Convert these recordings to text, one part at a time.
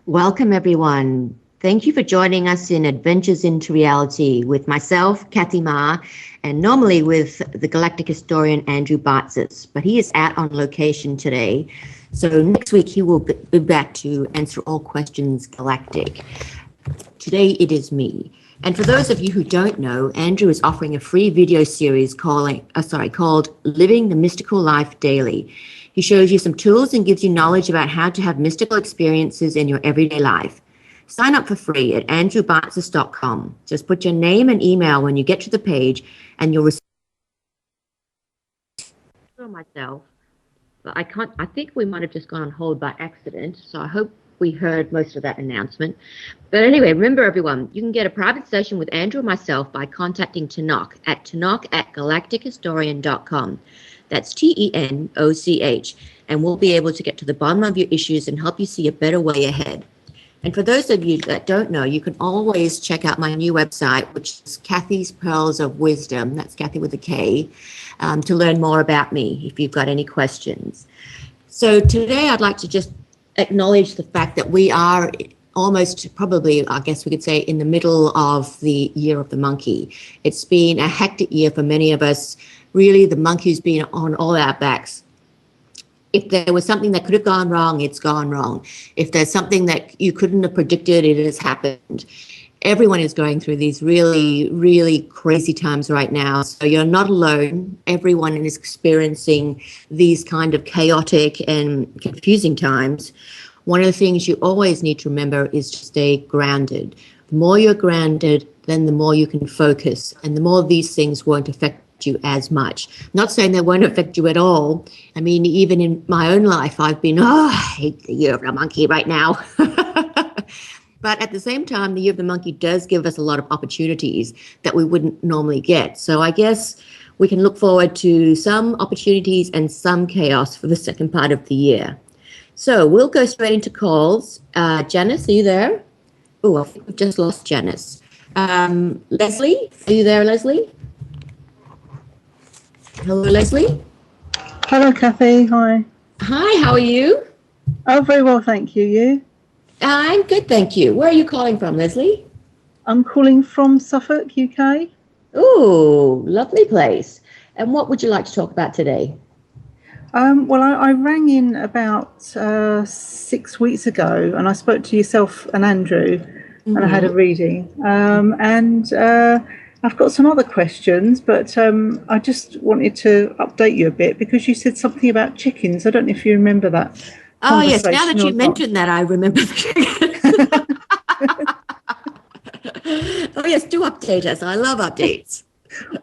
Welcome, everyone. Thank you for joining us in Adventures into Reality with myself, Kathy Ma, and normally with the galactic historian Andrew Bartzis, but he is out on location today. So next week he will be back to answer all questions galactic. Today it is me. And for those of you who don't know, Andrew is offering a free video series called Living the Mystical Life Daily. He shows you some tools and gives you knowledge about how to have mystical experiences in your everyday life. Sign up for free at andrewbartzis.com. Just put your name and email when you get to the page and you'll receive myself. But I think we might have just gone on hold by accident, so I hope we heard most of that announcement. But anyway, remember everyone, you can get a private session with Andrew and myself by contacting Tanoch at galactichistorian.com. That's TENOCH, and we'll be able to get to the bottom of your issues and help you see a better way ahead. And for those of you that don't know, you can always check out my new website, which is Kathy's Pearls of Wisdom. That's Kathy with a K, to learn more about me if you've got any questions. So today I'd like to just acknowledge the fact that we are almost probably, I guess we could say, in the middle of the year of the monkey. It's been a hectic year for many of us. Really, the monkey's been on all our backs. If there was something that could have gone wrong, it's gone wrong. If there's something that you couldn't have predicted, it has happened. Everyone is going through these really, really crazy times right now. So you're not alone. Everyone is experiencing these kind of chaotic and confusing times. One of the things you always need to remember is to stay grounded. The more you're grounded, then the more you can focus, and the more these things won't affect you as much. Not saying they won't affect you at all. I mean, even in my own life, I've been, I hate the year of the monkey right now. But at the same time, the year of the monkey does give us a lot of opportunities that we wouldn't normally get. So I guess we can look forward to some opportunities and some chaos for the second part of the year. So we'll go straight into calls. Janice, are you there? Oh, I think we've just lost Janice. Leslie, are you there, Leslie? Hello, Leslie. Hello, Kathy. Hi. Hi, how are you? Oh, very well, thank you. You? I'm good, thank you. Where are you calling from, Leslie? I'm calling from Suffolk, UK. Oh, lovely place. And what would you like to talk about today? Well, I rang in about 6 weeks ago, and I spoke to yourself and Andrew, and I had a reading. I've got some other questions, but I just wanted to update you a bit because you said something about chickens. I don't know if you remember that. Oh, yes. Now that you mentioned that, I remember the chickens. Oh, yes. Do update us. I love updates.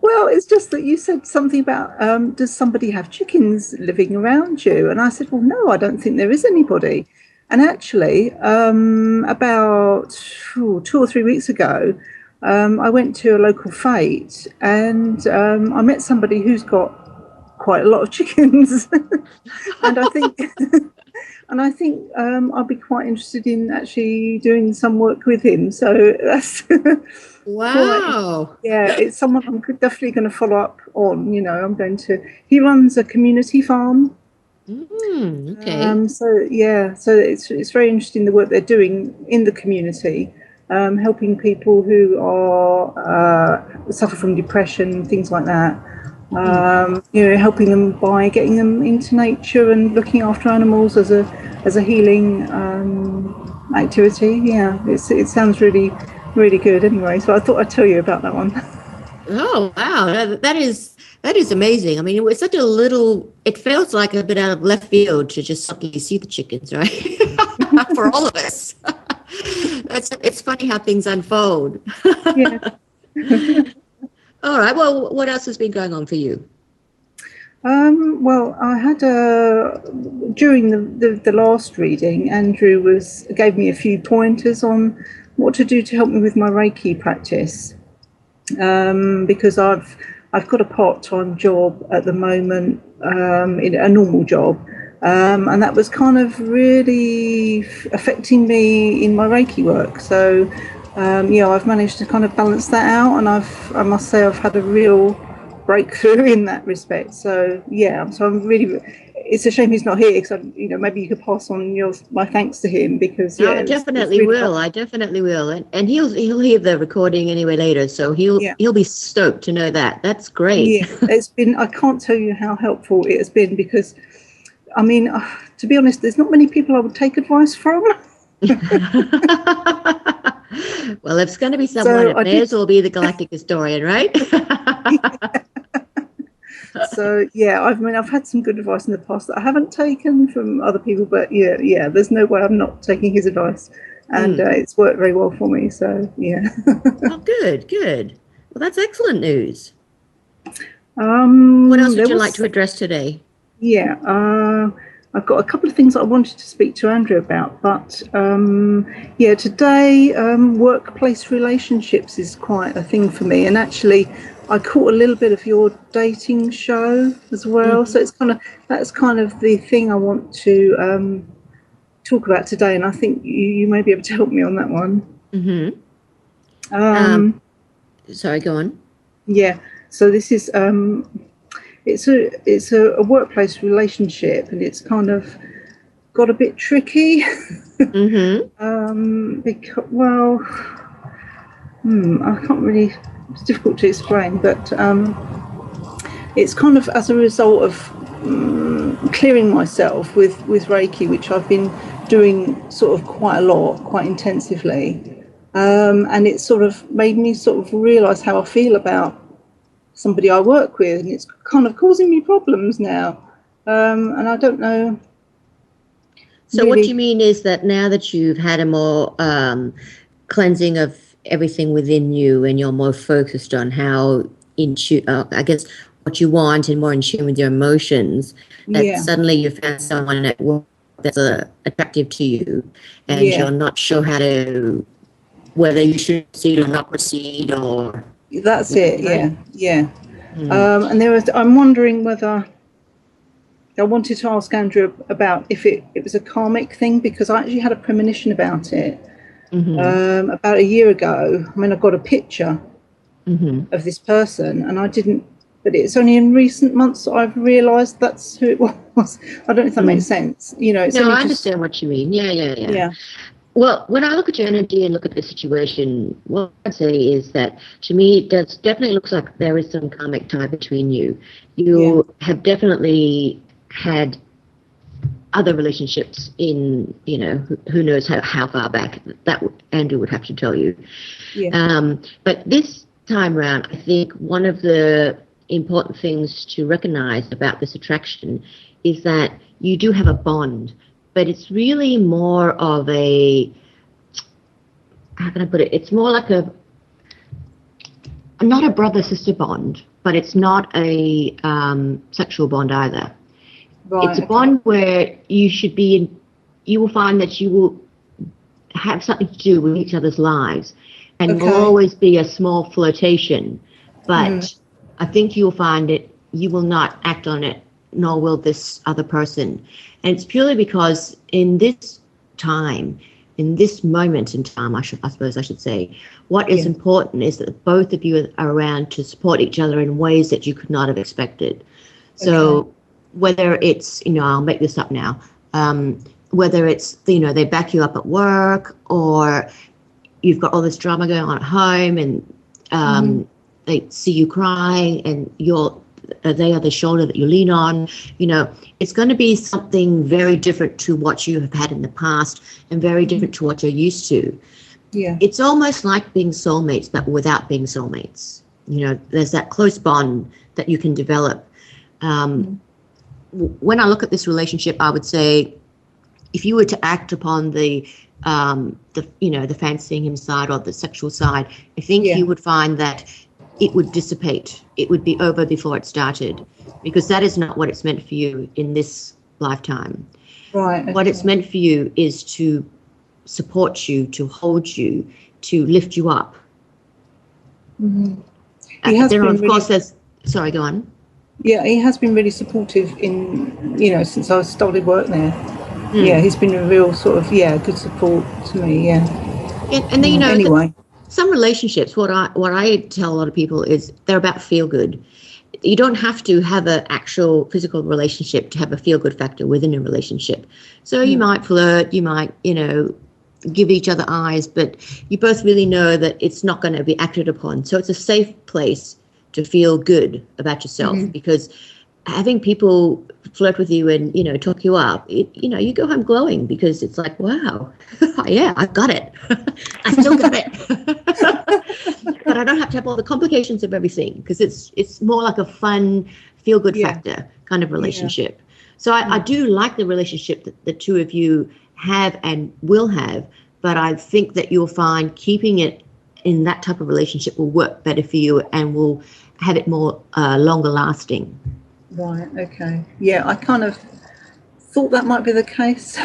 Well, it's just that you said something about, does somebody have chickens living around you? And I said, well, no, I don't think there is anybody. And actually, about 2 or 3 weeks ago, I went to a local fete and I met somebody who's got quite a lot of chickens. And I think I'll be quite interested in actually doing some work with him. So that's wow. Yeah, it's someone I'm definitely going to follow up on. He runs a community farm. Okay. So it's very interesting the work they're doing in the community. Helping people who are suffer from depression, things like that. Helping them by getting them into nature and looking after animals as a healing activity. Yeah, it sounds really, really good. Anyway, so I thought I'd tell you about that one. Oh wow, that is amazing. I mean, it was such a little. It feels like a bit out of left field to just suddenly see the chickens, right? For all of us. It's funny how things unfold. Yeah. All right. Well, what else has been going on for you? Well, I had during the last reading, Andrew gave me a few pointers on what to do to help me with my Reiki practice. Because I've got a part-time job at the moment, in a normal job. And that was kind of really affecting me in my Reiki work. So, I've managed to kind of balance that out, and I must say I've had a real breakthrough in that respect. So, I'm really, it's a shame he's not here, because maybe you could pass on my thanks to him, because I definitely will. I definitely will, and he'll hear the recording anyway later, so he'll be stoked to know that. That's great. Yeah, it's been. I can't tell you how helpful it has been, because, I mean, to be honest, there's not many people I would take advice from. Well, if it's going to be someone, it may as well be the galactic historian, right? So yeah, I've had some good advice in the past that I haven't taken from other people, but yeah, there's no way I'm not taking his advice, and it's worked very well for me. So yeah. Oh, good. Well, that's excellent news. What else would you like to address today? Yeah, I've got a couple of things that I wanted to speak to Andrew about, but today workplace relationships is quite a thing for me, and actually I caught a little bit of your dating show as well. So that's kind of the thing I want to talk about today, and I think you may be able to help me on that one. Sorry, go on. Yeah, so this is it's a workplace relationship, and it's kind of got a bit tricky. Because, I can't really. It's difficult to explain, but it's kind of as a result of clearing myself with Reiki, which I've been doing sort of quite a lot, quite intensively, and it sort of made me sort of realise how I feel about somebody I work with, and it's kind of causing me problems now, and I don't know. So really. What you mean is that now that you've had a more cleansing of everything within you, and you're more focused on how I guess what you want and more in tune with your emotions, that suddenly you found someone at work that's attractive to you, and you're not sure whether you should proceed or not proceed, or that's it. Yeah. And I'm wondering whether I wanted to ask Andrew about if it was a karmic thing, because I actually had a premonition about it. About a year ago. I mean, I got a picture of this person, and I didn't, but it's only in recent months that I've realised that's who it was. I don't know if that makes sense. It's no, I understand what you mean. Yeah. Well, when I look at your energy and look at the situation, what I'd say is that, to me, it definitely looks like there is some karmic tie between you. You have definitely had other relationships in, who knows how far back. That Andrew would have to tell you. But this time around, I think one of the important things to recognize about this attraction is that you do have a bond, but it's really more of a, how can I put it? It's more like not a brother-sister bond, but it's not a sexual bond either. Right, it's a bond where you will find that you will have something to do with each other's lives, and will always be a small flirtation, but I think you'll find you will not act on it, nor will this other person. And it's purely because in this moment in time, I suppose I should say, what is important is that both of you are around to support each other in ways that you could not have expected. So whether it's, I'll make this up now, whether it's, they back you up at work, or you've got all this drama going on at home, and they see you cry, and they are the shoulder that you lean on. It's going to be something very different to what you have had in the past, and very different to what you're used to. It's almost like being soulmates, but without being soulmates. There's that close bond that you can develop. When I look at this relationship, I would say, if you were to act upon the fancying him side or the sexual side, I think you would find that it would dissipate. It would be over before it started, because that is not what it's meant for you in this lifetime. Right. Okay. What it's meant for you is to support you, to hold you, to lift you up. Sorry, go on. Yeah, he has been really supportive since I started work there. He's been a real sort of, good support to me, And then, anyway. Some relationships, what I tell a lot of people is they're about feel good. you don't have to have an actual physical relationship to have a feel-good factor within a relationship. So you might flirt, you might, give each other eyes, but you both really know that it's not going to be acted upon. So it's a safe place to feel good about yourself, because having people flirt with you and, talk you up, you go home glowing, because it's like, wow, yeah, I've got it. I still got it. But I don't have to have all the complications of everything, because it's more like a fun, feel-good factor kind of relationship. So I do like the relationship that the two of you have and will have, but I think that you'll find keeping it in that type of relationship will work better for you and will have it more longer lasting. Right, okay. Yeah, I kind of thought that might be the case,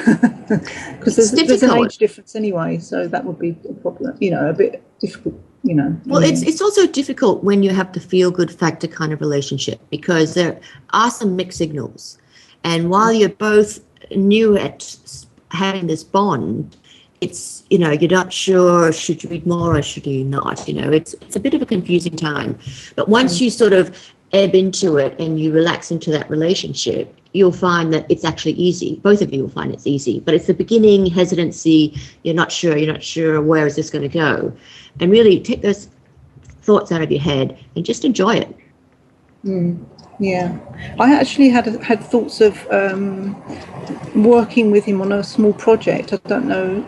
because there's an age difference anyway, so that would be a problem, a bit difficult, Well, it's also difficult when you have the feel-good factor kind of relationship, because there are some mixed signals. And while you're both new at having this bond, it's, you're not sure, should you read more or should you not? It's a bit of a confusing time. But once you sort of ebb into it and you relax into that relationship, you'll find that it's actually easy. Both of you will find it's easy. But it's the beginning hesitancy. You're not sure, where is this going to go? And really take those thoughts out of your head and just enjoy it. Yeah, I actually had thoughts of working with him on a small project. I don't know,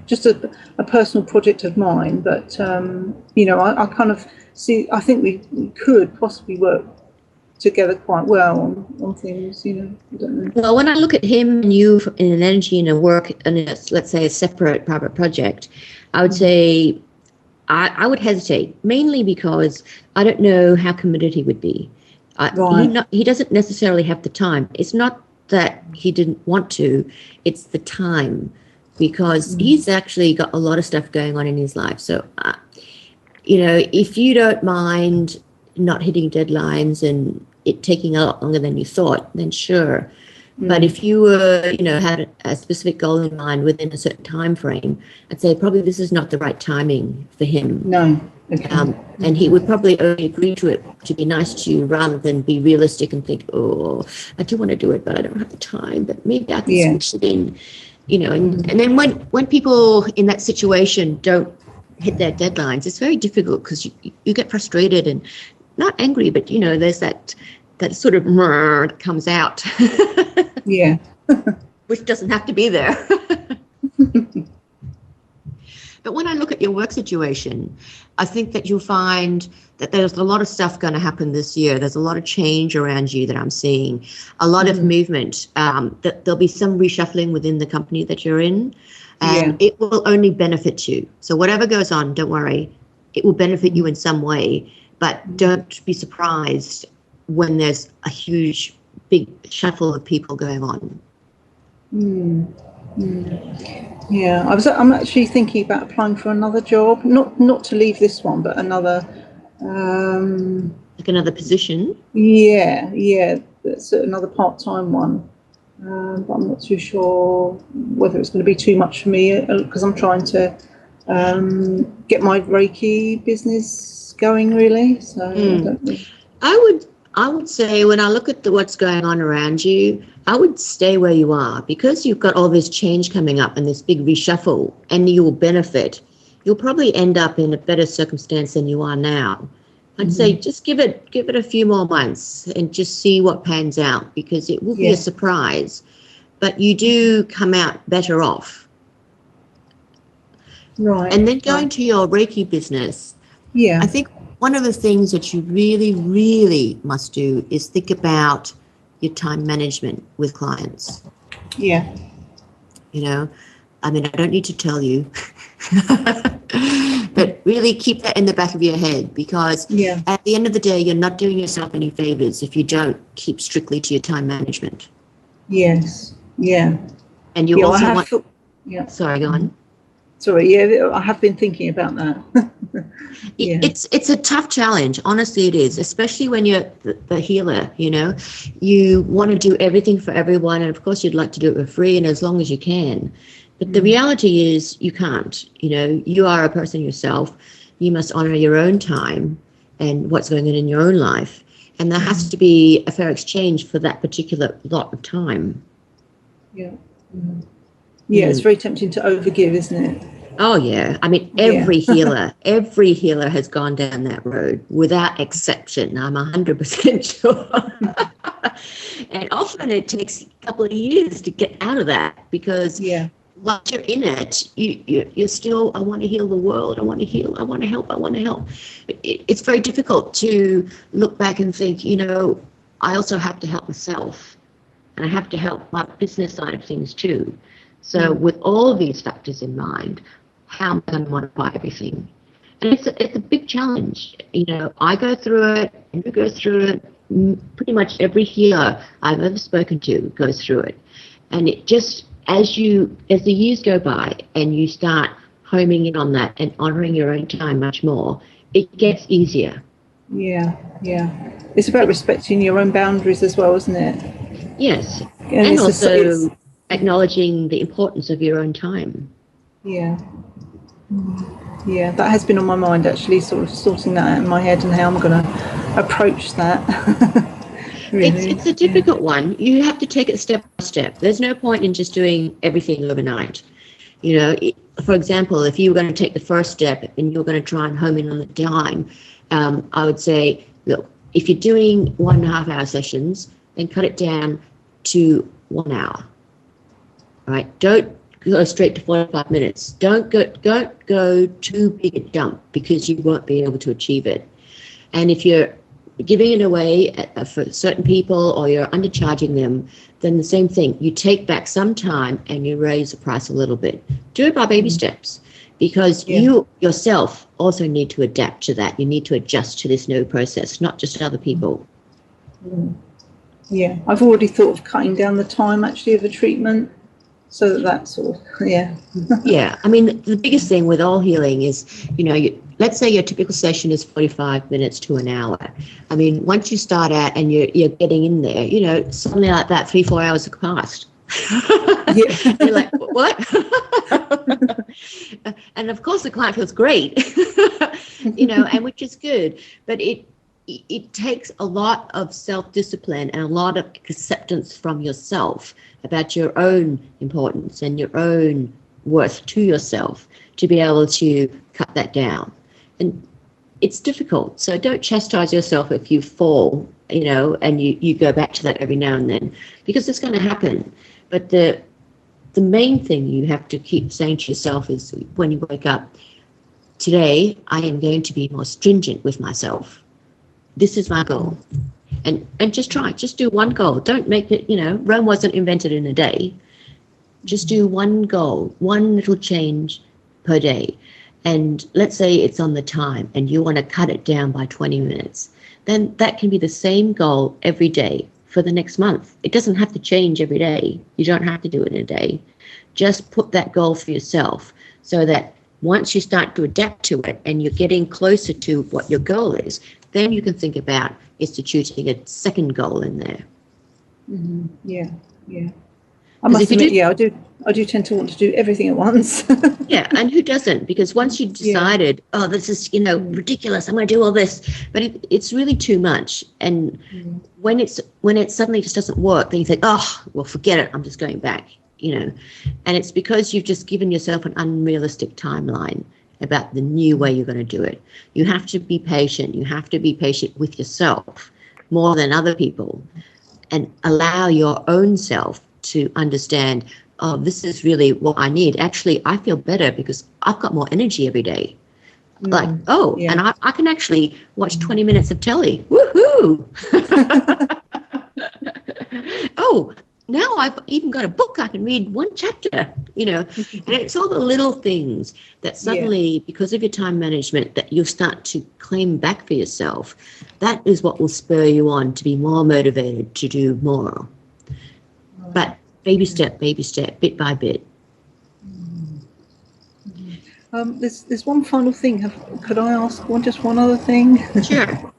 just a personal project of mine, but I kind of see. I think we could possibly work together quite well on things. I don't know. Well, when I look at him and you in an energy and a work, and let's say a separate private project, I would say I would hesitate, mainly because I don't know how committed he would be. He doesn't necessarily have the time. It's not that he didn't want to, it's the time, because he's actually got a lot of stuff going on in his life. So, if you don't mind not hitting deadlines and it taking a lot longer than you thought, then sure. But if you were, had a specific goal in mind within a certain time frame, I'd say probably this is not the right timing for him. No. Okay. And he would probably only agree to it to be nice to you, rather than be realistic and think, oh, I do want to do it, but I don't have the time, but maybe I can switch it in, and then when people in that situation don't hit their deadlines, it's very difficult, because you get frustrated and not angry, but, there's that sort of that comes out. Yeah. Which doesn't have to be there. But when I look at your work situation, I think that you'll find that there's a lot of stuff going to happen this year. There's a lot of change around you that I'm seeing, a lot of movement. That there'll be some reshuffling within the company that you're in, and it will only benefit you. So whatever goes on, don't worry, it will benefit you in some way. But don't be surprised when there's a huge, big shuffle of people going on. Yeah, I'm actually thinking about applying for another job, not to leave this one, but another. Like another position? Yeah, that's another part-time one. But I'm not too sure whether it's going to be too much for me, because I'm trying to get my Reiki business going, really. So I don't know. I would say, when I look at what's going on around you, I would stay where you are, because you've got all this change coming up and this big reshuffle, and you will benefit. You'll probably end up in a better circumstance than you are now. I'd say just give it a few more months and just see what pans out, because it will be a surprise, but you do come out better off. Right. And then going to your Reiki business, I think one of the things that you really, really must do is think about your time management with clients. Yeah. I don't need to tell you, but really keep that in the back of your head, because at the end of the day, you're not doing yourself any favors if you don't keep strictly to your time management. Yes. Yeah. And you also want... Sorry, go on. Sorry, I have been thinking about that. It's a tough challenge. Honestly, it is, especially when you're the healer, You want to do everything for everyone, and of course you'd like to do it for free and as long as you can. But the reality is you can't. You are a person yourself. You must honor your own time and what's going on in your own life. And there has to be a fair exchange for that particular lot of time. Yeah. Yeah, it's very tempting to overgive, isn't it? Oh, yeah. I mean, every healer has gone down that road without exception. I'm 100% sure. And often it takes a couple of years to get out of that, because once you're in it, you're still, I want to heal the world. I want to heal. I want to help. I want to help. It's very difficult to look back and think, I also have to help myself, and I have to help my business side of things too. So with all these factors in mind, how am I going to modify everything? And it's a big challenge. I go through it, and you go through it. Pretty much every healer I've ever spoken to goes through it. And it just, as the years go by and you start homing in on that and honoring your own time much more, it gets easier. Yeah. It's about respecting your own boundaries as well, isn't it? Yes. And also acknowledging the importance of your own time. Yeah. Yeah, that has been on my mind, actually, sort of sorting that out in my head and how I'm going to approach that. Really. It's a difficult one. You have to take it step by step. There's no point in just doing everything overnight. For example, if you were going to take the first step and you're going to try and home in on the time, I would say, look, if you're doing 1.5 hour sessions, then cut it down to 1 hour. All right? Don't go straight to 45 minutes. Don't go too big a jump, because you won't be able to achieve it. And if you're giving it away for certain people, or you're undercharging them, then the same thing. You take back some time and you raise the price a little bit. Do it by baby steps, because you yourself also need to adapt to that. You need to adjust to this new process, not just other people. Yeah, I've already thought of cutting down the time actually of the treatment, so that sort of, Yeah, I mean, the biggest thing with all healing is, let's say your typical session is 45 minutes to an hour. I mean, once you start out and you're getting in there, something like that, 3-4 hours have passed. You're like, what? And of course the client feels great, and which is good, but it takes a lot of self-discipline and a lot of acceptance from yourself about your own importance and your own worth to yourself to be able to cut that down. And it's difficult. So don't chastise yourself if you fall, and you go back to that every now and then, because it's going to happen. But the main thing you have to keep saying to yourself is, when you wake up, today I am going to be more stringent with myself. This is my goal. And just do one goal. Don't make it, Rome wasn't invented in a day. Just do one goal, one little change per day. And let's say it's on the time and you want to cut it down by 20 minutes. Then that can be the same goal every day for the next month. It doesn't have to change every day. You don't have to do it in a day. Just put that goal for yourself, so that once you start to adapt to it and you're getting closer to what your goal is, then you can think about instituting a second goal in there. Yeah. I must admit, I do tend to want to do everything at once. Yeah, and who doesn't? Because once you've decided, this is, ridiculous, I'm going to do all this, but it's really too much. And when it suddenly just doesn't work, then you think, well, forget it, I'm just going back, And it's because you've just given yourself an unrealistic timeline about the new way you're going to do it. You have to be patient. You have to be patient with yourself more than other people, and allow your own self to understand, this is really what I need. Actually, I feel better because I've got more energy every day. And I can actually watch 20 minutes of telly. Woohoo! Now I've even got a book I can read one chapter, and it's all the little things that suddenly, because of your time management, that you'll start to claim back for yourself. That is what will spur you on to be more motivated to do more. But baby step, bit by bit. There's one final thing. Could I ask one other thing? Sure.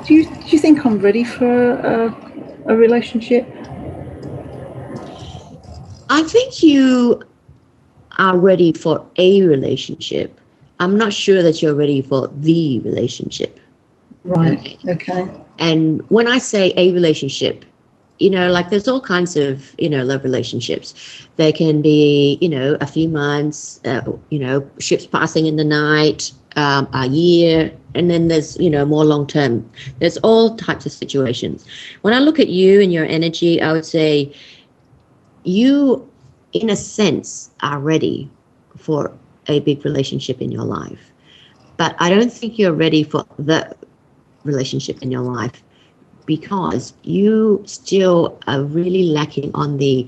Do you think I'm ready for a relationship? I think you are ready for a relationship. I'm not sure that you're ready for the relationship. Right. Okay. And when I say a relationship, like there's all kinds of, love relationships. They can be, a few months, ships passing in the night, a year, and then there's, more long term. There's all types of situations. When I look at you and your energy, I would say you, in a sense, are ready for a big relationship in your life. But I don't think you're ready for the relationship in your life, because you still are really lacking on the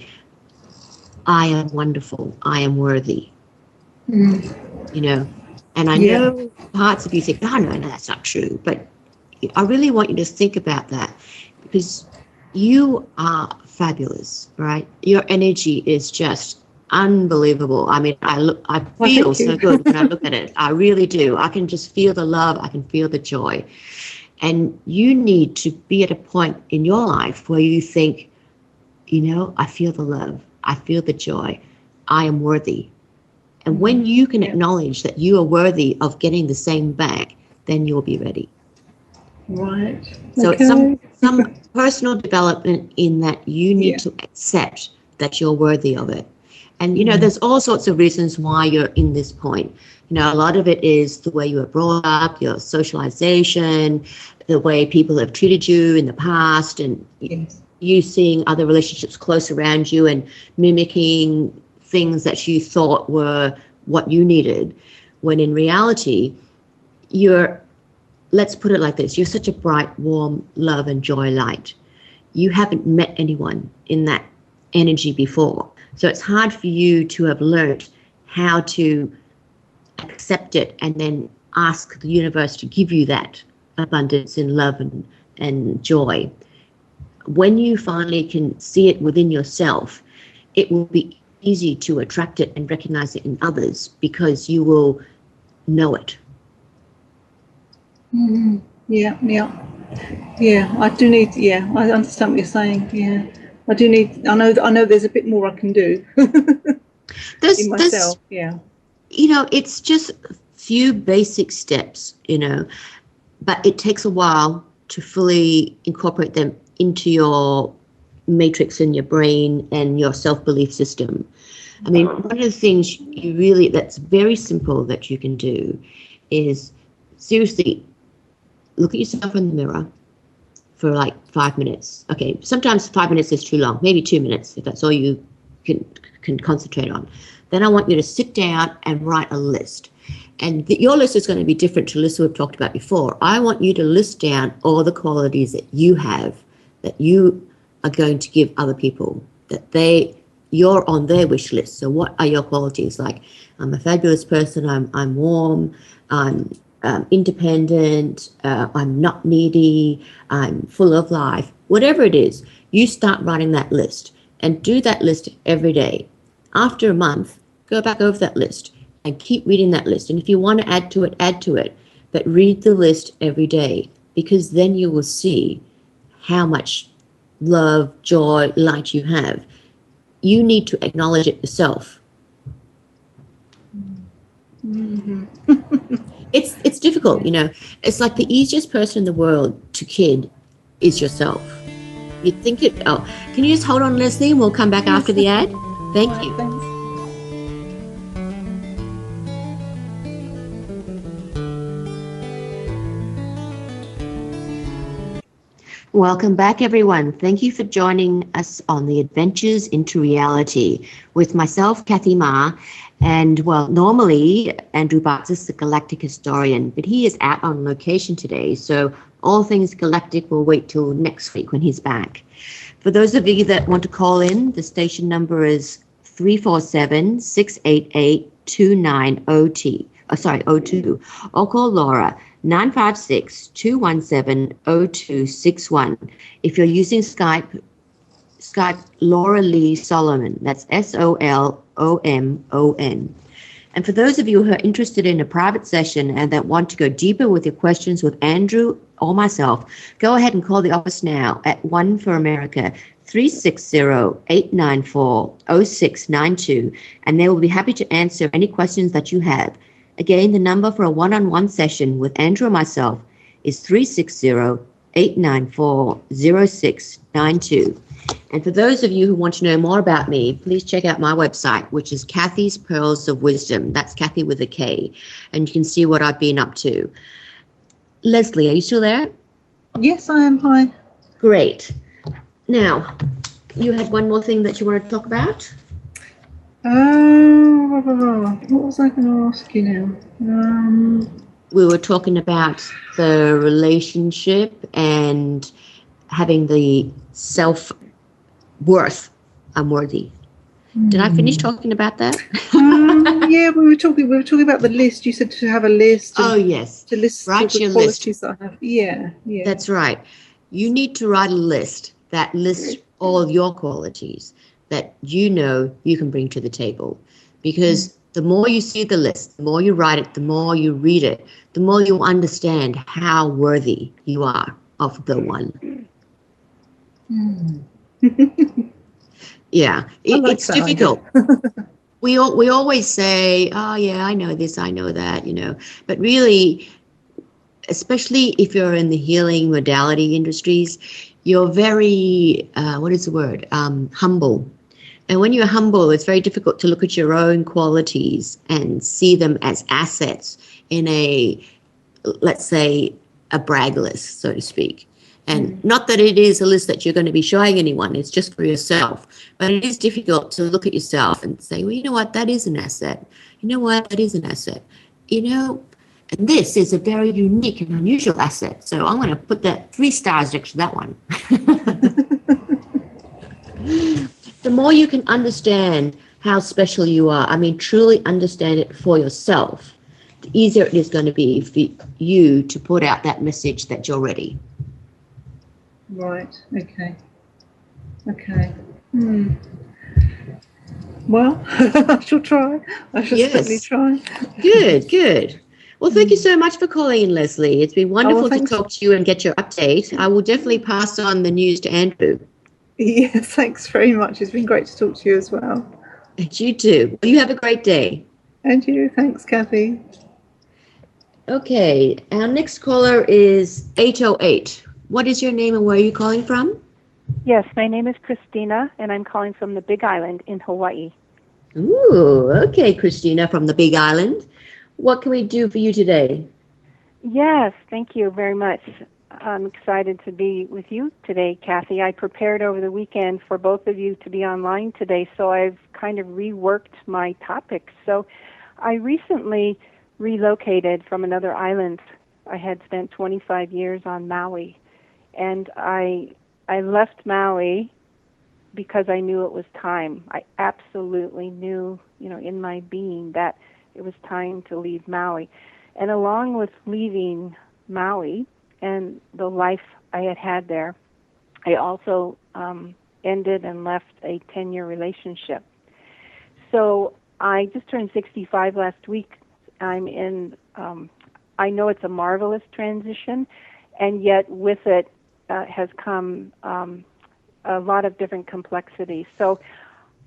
I am wonderful, I am worthy, And I know parts of you think, oh, no, that's not true. But I really want you to think about that, because you are fabulous, right? Your energy is just unbelievable. I mean, I feel so good when I look at it. I really do. I can just feel the love. I can feel the joy. And you need to be at a point in your life where you think, I feel the love. I feel the joy. I am worthy. And when you can acknowledge that you are worthy of getting the same back, then you'll be ready. Right. So it's some personal development in that you need to accept that you're worthy of it. And, there's all sorts of reasons why you're in this point. A lot of it is the way you were brought up, your socialization, the way people have treated you in the past, and you seeing other relationships close around you and mimicking things that you thought were what you needed, when in reality, let's put it like this, you're such a bright, warm, love and joy light. You haven't met anyone in that energy before. So it's hard for you to have learned how to accept it and then ask the universe to give you that abundance in love and joy. When you finally can see it within yourself, it will be easy to attract it and recognize it in others, because you will know it. Mm-hmm. Yeah. I do need. I understand what you're saying. Yeah, I do need. I know. There's a bit more I can do in myself. It's just a few basic steps. But it takes a while to fully incorporate them into your matrix in your brain and your self-belief system. I mean, one of the things that's very simple that you can do is seriously look at yourself in the mirror for like 5 minutes. Okay, sometimes 5 minutes is too long, maybe 2 minutes if that's all you can concentrate on. Then I want you to sit down and write a list. And your list is going to be different to lists we've talked about before. I want you to list down all the qualities that you have, that you are going to give other people, that you're on their wish list. So what are your qualities? Like, I'm a fabulous person, I'm warm, I'm independent, I'm not needy, I'm full of life. Whatever it is, you start writing that list and do that list every day. After a month, go back over that list and keep reading that list. And if you want to add to it, but read the list every day, because then you will see how much love, joy, light you have. You need to acknowledge it yourself. Mm-hmm. It's difficult, It's like the easiest person in the world to kid is yourself. You think it. Oh, can you just hold on, Leslie, and we'll come back after the ad? Thank you. Thanks. Welcome back, everyone. Thank you for joining us on the Adventures into Reality with myself, Kathy Ma, and, well, normally Andrew Bartz is the galactic historian, but he is out on location today, so all things galactic will wait till next week when he's back. For those of you that want to call in, the station number is 347-688-2902, or call Laura, 956-217-0261. If you're using Skype Laura Lee Solomon. That's SOLOMON. And for those of you who are interested in a private session and that want to go deeper with your questions with Andrew or myself, go ahead and call the office now at 1 for America 360-894-0692, and they will be happy to answer any questions that you have. Again, the number for a one-on-one session with Andrew or myself is 360-894-0692. And for those of you who want to know more about me, please check out my website, which is Kathy's Pearls of Wisdom. That's Kathy with a K. And you can see what I've been up to. Leslie, are you still there? Yes, I am. Hi. Great. Now, you had one more thing that you wanted to talk about? What was I going to ask you now? We were talking about the relationship and having the self-worth. I'm worthy. Did I finish talking about that? Yeah, we were talking about the list. You said to have a list. Oh, yes. To list Write the your qualities list. that I have. Yeah. That's right. You need to write a list that lists all of your qualities that you know you can bring to the table. Because the more you see the list, the more you write it, the more you read it, the more you understand how worthy you are of the one. Yeah, it's difficult. We always say, oh, yeah, I know this, I know that, but really, especially if you're in the healing modality industries, you're very, what is the word? Humble. And when you're humble, it's very difficult to look at your own qualities and see them as assets in let's say, a brag list, so to speak. And not that it is a list that you're going to be showing anyone, it's just for yourself. But it is difficult to look at yourself and say, well, you know what, that is an asset. You know what, that is an asset. And this is a very unique and unusual asset. So I'm going to put that 3 stars next to that one. The more you can understand how special you are, truly understand it for yourself, the easier it is going to be for you to put out that message that you're ready. Right. Okay. Well, I shall try. I shall certainly try. Good. Well, thank you so much for calling in, Leslie. It's been wonderful to talk to you and get your update. I will definitely pass on the news to Andrew. Yeah, thanks very much. It's been great to talk to you as well. And you too. Well, you have a great day. And you. Thanks, Kathy. Okay, our next caller is 808. What is your name and where are you calling from? Yes, my name is Christina, and I'm calling from the Big Island in Hawaii. Ooh, okay, Christina from the Big Island. What can we do for you today? Yes, thank you very much. I'm excited to be with you today, Kathy. I prepared over the weekend for both of you to be online today, so I've kind of reworked my topics. So I recently relocated from another island. I had spent 25 years on Maui, and I left Maui because I knew it was time. I absolutely knew, in my being that it was time to leave Maui. And along with leaving Maui and the life I had there, I also ended and left a 10-year relationship. So I just turned 65 last week. I'm in, I know it's a marvelous transition, and yet with it has come a lot of different complexities. So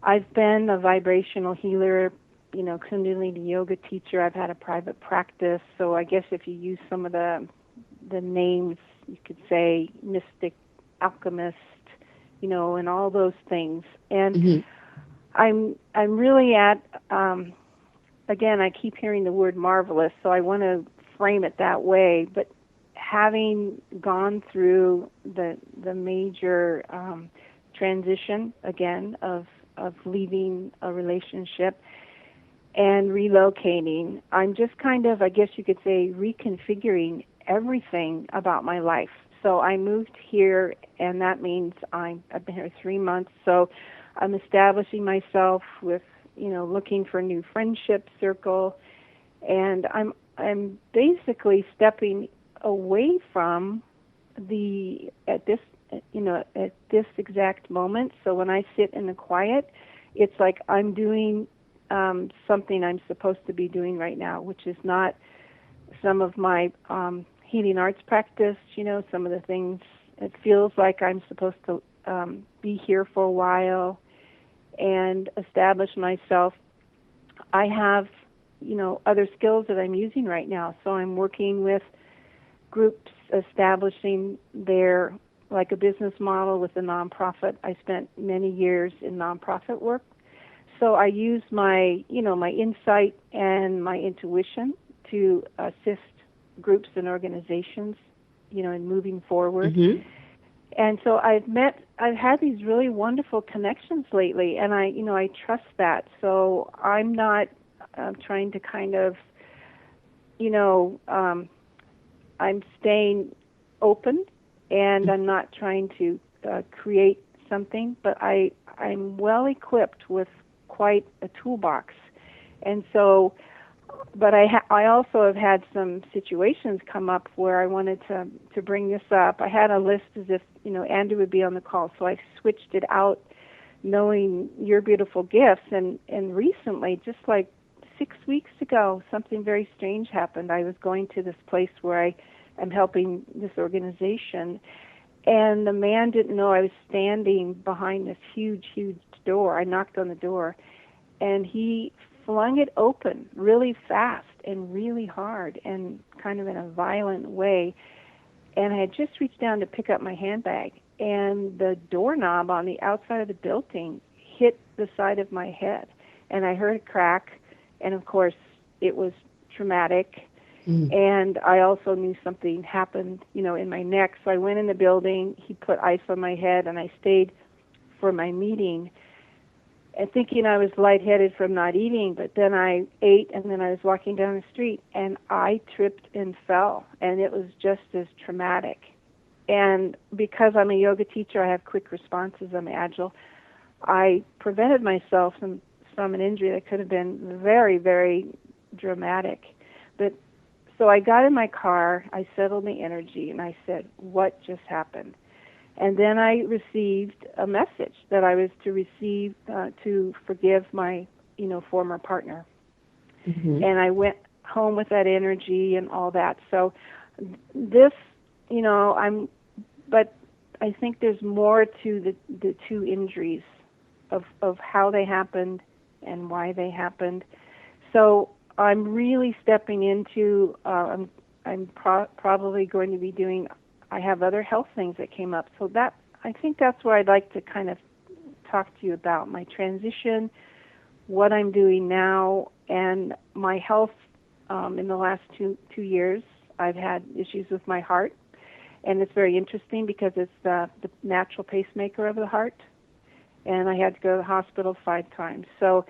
I've been a vibrational healer, Kundalini yoga teacher. I've had a private practice. So I guess if you use some of the names, you could say mystic, alchemist, and all those things. And I'm really at, again, I keep hearing the word marvelous, so I want to frame it that way. But having gone through the major transition again of leaving a relationship and relocating, I'm just kind of, I guess you could say, reconfiguring everything about my life. So I moved here, and that means I've been here 3 months. So I'm establishing myself with, looking for a new friendship circle, and I'm basically stepping away from at this exact moment. So when I sit in the quiet, it's like I'm doing something I'm supposed to be doing right now, which is not some of my healing arts practice, some of the things. It feels like I'm supposed to be here for a while and establish myself. I have, other skills that I'm using right now. So I'm working with groups establishing their, like a business model with a nonprofit. I spent many years in nonprofit work. So I use my, my insight and my intuition to assist groups and organizations, in moving forward. Mm-hmm. And so I've had these really wonderful connections lately, and I trust that. So I'm not trying to kind of, I'm staying open, and I'm not trying to create something, but I'm well equipped with quite a toolbox. And so, but I also have had some situations come up where I wanted to bring this up. I had a list as if, Andrew would be on the call, so I switched it out knowing your beautiful gifts. And recently, just like 6 weeks ago, something very strange happened. I was going to this place where I am helping this organization, and the man didn't know I was standing behind this huge, huge door. I knocked on the door, and he flung it open really fast and really hard and kind of in a violent way. And I had just reached down to pick up my handbag, and the doorknob on the outside of the building hit the side of my head. And I heard a crack, and of course, it was traumatic. And I also knew something happened, in my neck. So I went in the building. He put ice on my head, and I stayed for my meeting, and thinking I was lightheaded from not eating. But then I ate, and then I was walking down the street, and I tripped and fell, and it was just as traumatic. And because I'm a yoga teacher, I have quick responses. I'm agile. I prevented myself from an injury that could have been very, very dramatic. But so I got in my car, I settled the energy, and I said, what just happened? And then I received a message that I was to receive, to forgive my, former partner. Mm-hmm. And I went home with that energy and all that. So this, but I think there's more to the two injuries of how they happened and why they happened. So I'm really stepping into, I'm probably going to be doing, I have other health things that came up. So I think that's where I'd like to kind of talk to you about my transition, what I'm doing now, and my health. In the last two years, I've had issues with my heart, and it's very interesting because it's the natural pacemaker of the heart, and I had to go to the hospital 5 times. So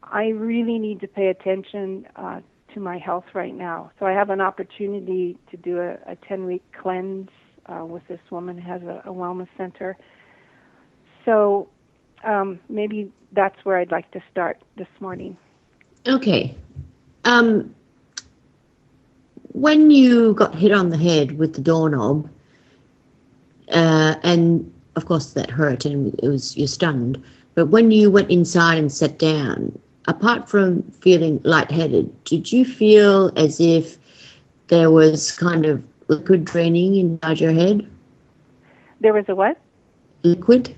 I really need to pay attention to my health right now. So I have an opportunity to do a 10-week cleanse with this woman who has a wellness center. So maybe that's where I'd like to start this morning. Okay. When you got hit on the head with the doorknob, and of course that hurt and you're stunned, but when you went inside and sat down, apart from feeling lightheaded, did you feel as if there was kind of liquid draining inside your head? There was a what? Liquid.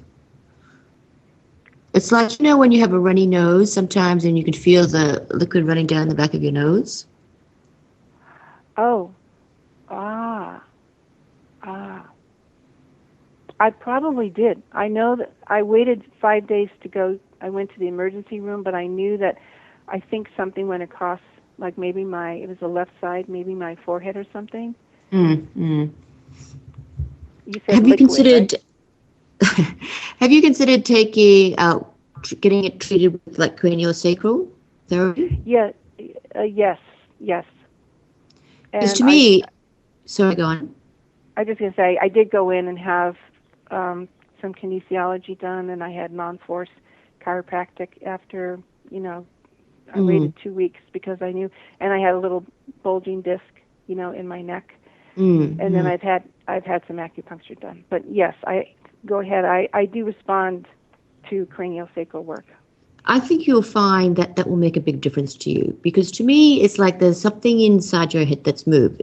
It's like, when you have a runny nose sometimes and you can feel the liquid running down the back of your nose? Oh. I probably did. I know that I waited 5 days to go. I went to the emergency room, but I knew that I think something went across, like maybe it was the left side, maybe my forehead or something. Mm-hmm. You said liquid, right? Have you considered getting it treated with like craniosacral therapy? Yeah, yes. Because to me, sorry, go on. I was just going to say, I did go in and have some kinesiology done, and I had non-force chiropractic after, I waited 2 weeks because I knew, and I had a little bulging disc, in my neck. And then I've had some acupuncture done. But yes, go ahead. I do respond to craniosacral work. I think you'll find that will make a big difference to you, because to me, it's like there's something inside your head that's moved.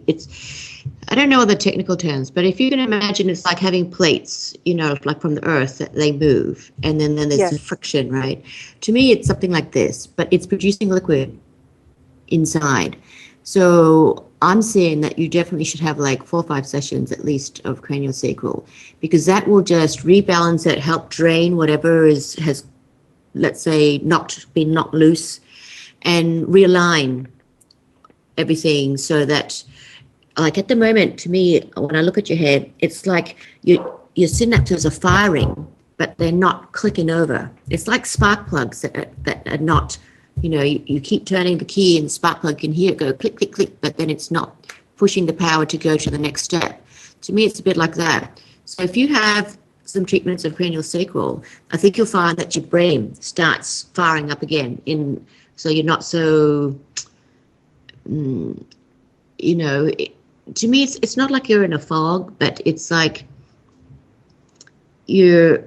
I don't know the technical terms, but if you can imagine, it's like having plates, like from the earth, that they move, and then there's the friction, right? To me, it's something like this, but it's producing liquid inside. So I'm saying that you definitely should have like 4 or 5 sessions at least of craniosacral, because that will just rebalance it, help drain whatever has, let's say, been knocked loose, and realign everything so that, like at the moment, to me, when I look at your head, it's like your synapses are firing, but they're not clicking over. It's like spark plugs that are not, you keep turning the key and the spark plug can hear it go click, click, click, but then it's not pushing the power to go to the next step. To me, it's a bit like that. So if you have some treatments of cranial sacral, I think you'll find that your brain starts firing up again. So you're not so, to me, it's not like you're in a fog, but it's like you're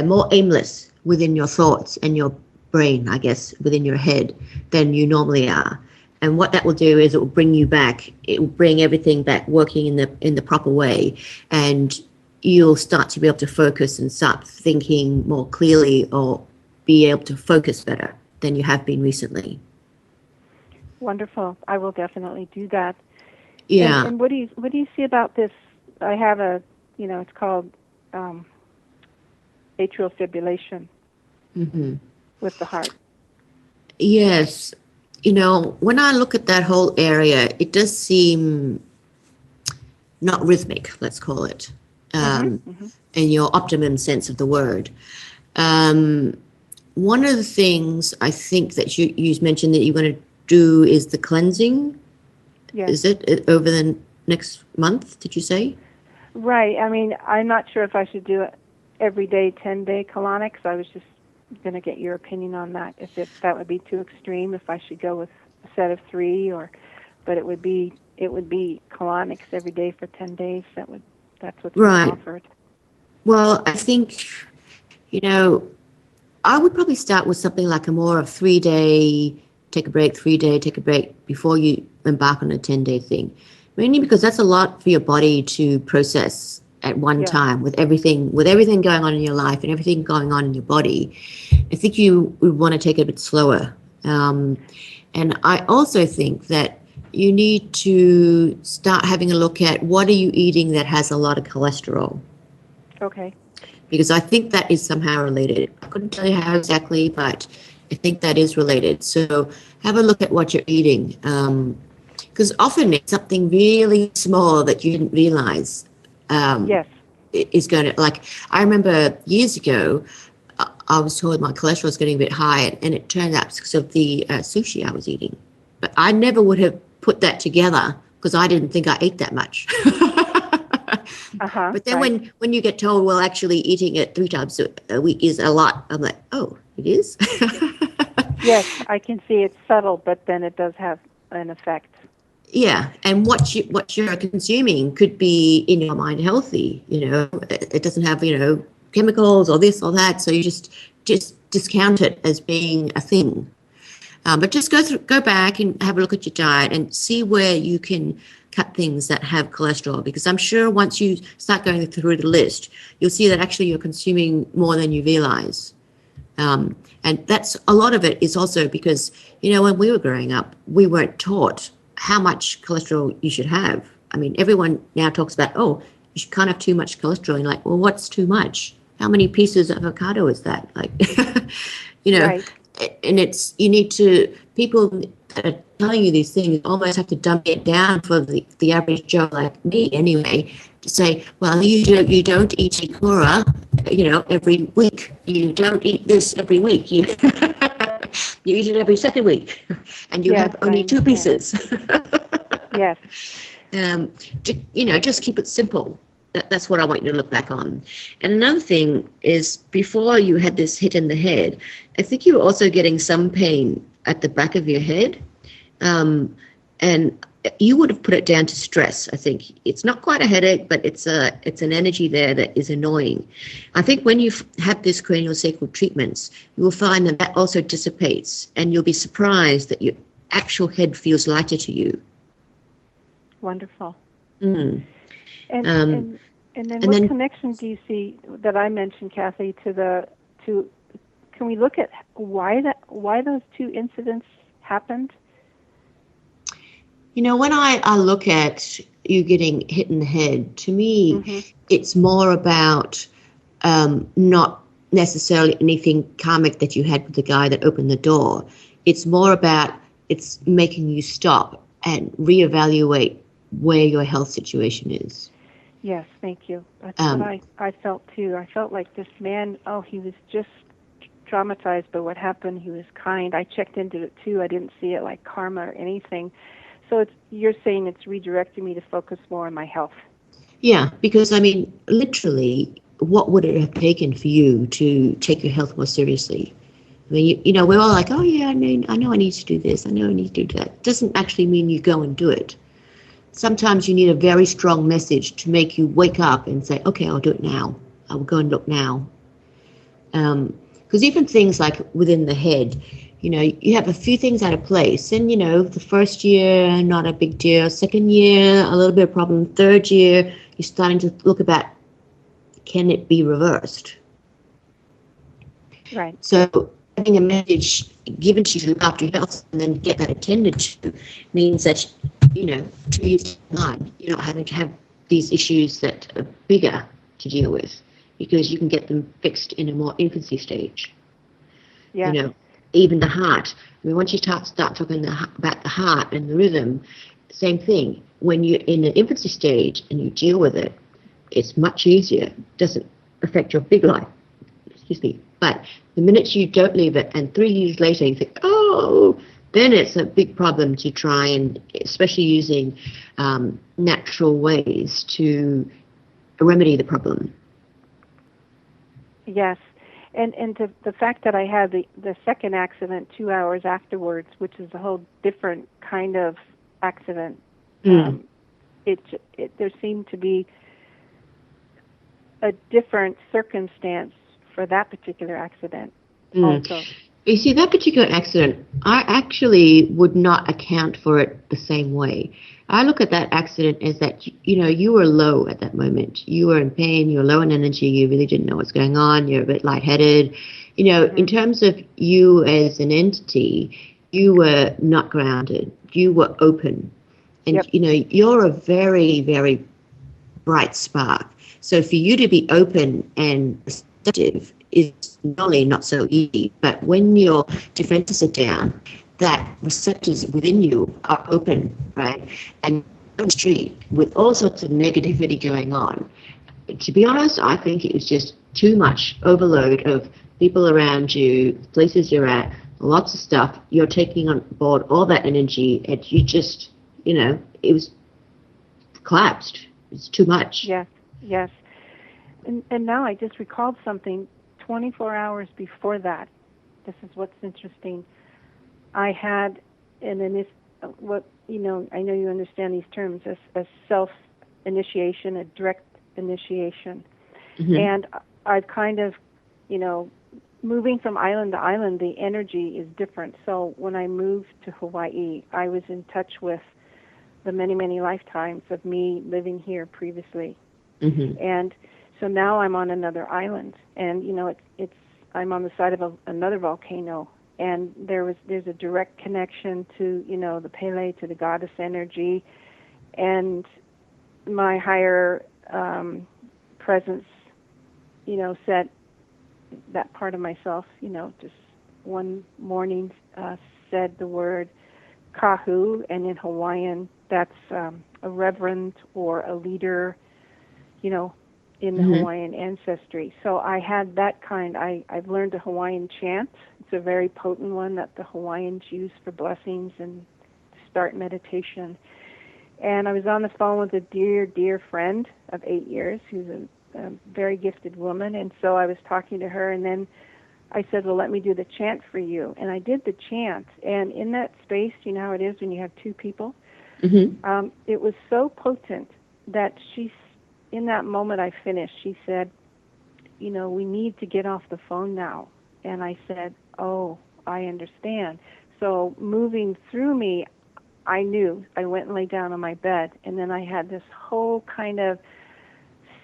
more aimless within your thoughts and your brain, I guess, within your head than you normally are. And what that will do is it will bring you back. It will bring everything back working in the proper way, and you'll start to be able to focus and start thinking more clearly, or be able to focus better than you have been recently. Wonderful. I will definitely do that. Yeah. And what do you see about this? I have it's called atrial fibrillation with the heart. Yes. When I look at that whole area, it does seem not rhythmic, let's call it, in your optimum sense of the word. One of the things I think that you mentioned that you're going to do is the cleansing. Yes. Is it over the next month, did you say? Right. I mean, I'm not sure if I should do it every day, 10-day colonics. I was just going to get your opinion on that. If that would be too extreme, if I should go with a set of 3, but it would be colonics every day for 10 days. That's what's right. offered. Well, I think, I would probably start with something like a more of 3-day, take a break, 3-day, take a break before you embark on a 10-day thing. Mainly because that's a lot for your body to process at one time with everything going on in your life and everything going on in your body. I think you would want to take it a bit slower. And I also think that you need to start having a look at what are you eating that has a lot of cholesterol. Okay. Because I think that is somehow related. I couldn't tell you how exactly, but I think that is related. So have a look at what you're eating. Because often it's something really small that you didn't realize is going to, like, I remember years ago, I was told my cholesterol was getting a bit high, and it turned out because of the sushi I was eating. But I never would have put that together because I didn't think I ate that much. But then when you get told, well, actually eating it 3 times a week is a lot, I'm like, oh, it is? Yes, I can see it's subtle, but then it does have an effect. Yeah, and what you're consuming could be in your mind healthy. It doesn't have chemicals or this or that, so you just discount it as being a thing. But just go back and have a look at your diet and see where you can cut things that have cholesterol, because I'm sure once you start going through the list, you'll see that actually you're consuming more than you realize. And that's a lot of it is also because, when we were growing up, we weren't taught how much cholesterol you should have. I mean, everyone now talks about, oh, you can't have too much cholesterol. And you're like, well, what's too much? How many pieces of avocado is that? Like, Right. And people that are telling you these things almost have to dumb it down for the average Joe like me anyway, to say, well, you don't eat Sakura, every week. You don't eat this every week. You eat it every second week, and you have only 2 pieces. Yes. Just keep it simple. That's what I want you to look back on. And another thing is, before you had this hit in the head, I think you were also getting some pain at the back of your head. And you would have put it down to stress. I think it's not quite a headache, but it's an energy there that is annoying. I think when you have this craniosacral treatments, you will find that also dissipates, and you'll be surprised that your actual head feels lighter to you. Wonderful. Mm. And then connection do you see that I mentioned, Kathy, can we look at why those 2 incidents happened? When I look at you getting hit in the head, to me, it's more about not necessarily anything karmic that you had with the guy that opened the door. It's more about it's making you stop and reevaluate where your health situation is. Yes, thank you. That's what I felt too. I felt like this man, he was just traumatized by what happened. He was kind. I checked into it too. I didn't see it like karma or anything. So you're saying it's redirecting me to focus more on my health. Yeah, because literally, what would it have taken for you to take your health more seriously? We're all like, oh yeah, I know I need to do this. I know I need to do that. Doesn't actually mean you go and do it. Sometimes you need a very strong message to make you wake up and say, okay, I'll do it now. I will go and look now. Because even things like within the head, you have a few things out of place. And, the first year, not a big deal. Second year, a little bit of problem. Third year, you're starting to look about, can it be reversed? Right. So having a message given to you to look after your health and then get that attended to means that, 2 years down the line, you're not having to have these issues that are bigger to deal with because you can get them fixed in a more infancy stage. Yeah. Even the heart. Once you start talking about the heart and the rhythm, same thing. When you're in an infancy stage and you deal with it, it's much easier. It doesn't affect your big life. Excuse me. But the minute you don't leave it and 3 years later you think, then it's a big problem to try and, especially using natural ways to remedy the problem. Yes. And the fact that I had the second accident 2 hours afterwards, which is a whole different kind of accident, there seemed to be a different circumstance for that particular accident also. You see, that particular accident, I actually would not account for it the same way. I look at that accident as that, you were low at that moment. You were in pain, you were low in energy, you really didn't know what's going on, you're a bit lightheaded. In terms of you as an entity, you were not grounded. You were open. And, you're a very, very bright spark. So for you to be open and receptive is not only not so easy, but when your defenses are down, that receptors within you are open, right? And on the street with all sorts of negativity going on. To be honest, I think it was just too much overload of people around you, places you're at, lots of stuff. You're taking on board all that energy, and you just, it was collapsed. It's too much. Yes. And now I just recalled something 24 hours before that. This is what's interesting. I had I know you understand these terms, a self-initiation, a direct initiation. And I've kind of, moving from island to island, the energy is different. So when I moved to Hawaii, I was in touch with the many, many lifetimes of me living here previously. And so now I'm on another island, and I'm on the side of another volcano, and there's a direct connection to the Pele, to the goddess energy, and my higher presence, said that part of myself, just one morning said the word kahu, and in Hawaiian that's a reverend or a leader, in the Hawaiian ancestry. So I had that kind. I've learned a Hawaiian chant. It's a very potent one that the Hawaiians use for blessings and to start meditation. And I was on the phone with a dear, dear friend of 8 years who's a very gifted woman. And so I was talking to her, and then I said, well, let me do the chant for you. And I did the chant. And in that space, you know how it is when you have two people? It was so potent that in that moment I finished, she said, we need to get off the phone now. And I said, oh, I understand. So moving through me, I knew. I went and lay down on my bed, and then I had this whole kind of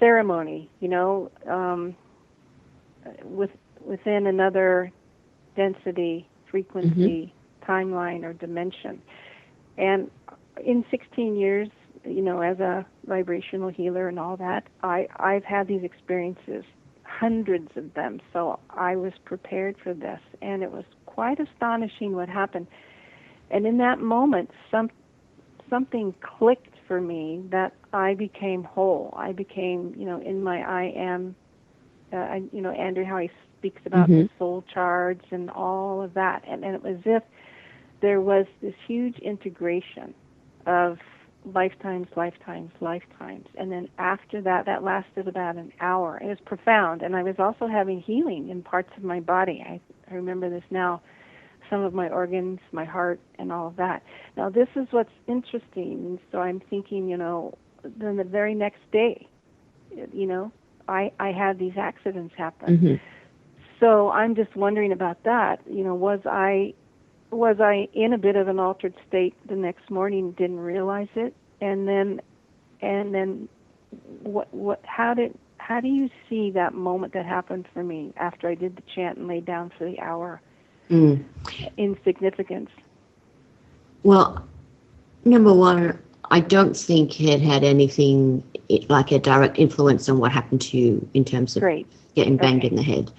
ceremony, within another density, frequency, timeline, or dimension. And in 16 years, as a vibrational healer and all that, I've had these experiences, hundreds of them. So I was prepared for this, and it was quite astonishing what happened. And in that moment, something clicked for me that I became whole. I became, in my I am, Andrew, how he speaks about the soul charge and all of that. And it was as if there was this huge integration of lifetimes. And then after that, that lasted about an hour. It was profound. And I was also having healing in parts of my body. I remember this now, some of my organs, my heart, and all of that. Now, this is what's interesting. So I'm thinking, then the very next day, I had these accidents happen. So I'm just wondering about that. Was I in a bit of an altered state the next morning, didn't realize it, and then how do you see that moment that happened for me after I did the chant and laid down for the hour in significance? Well, number one, I don't think it had anything like a direct influence on what happened to you in terms of getting banged in the head.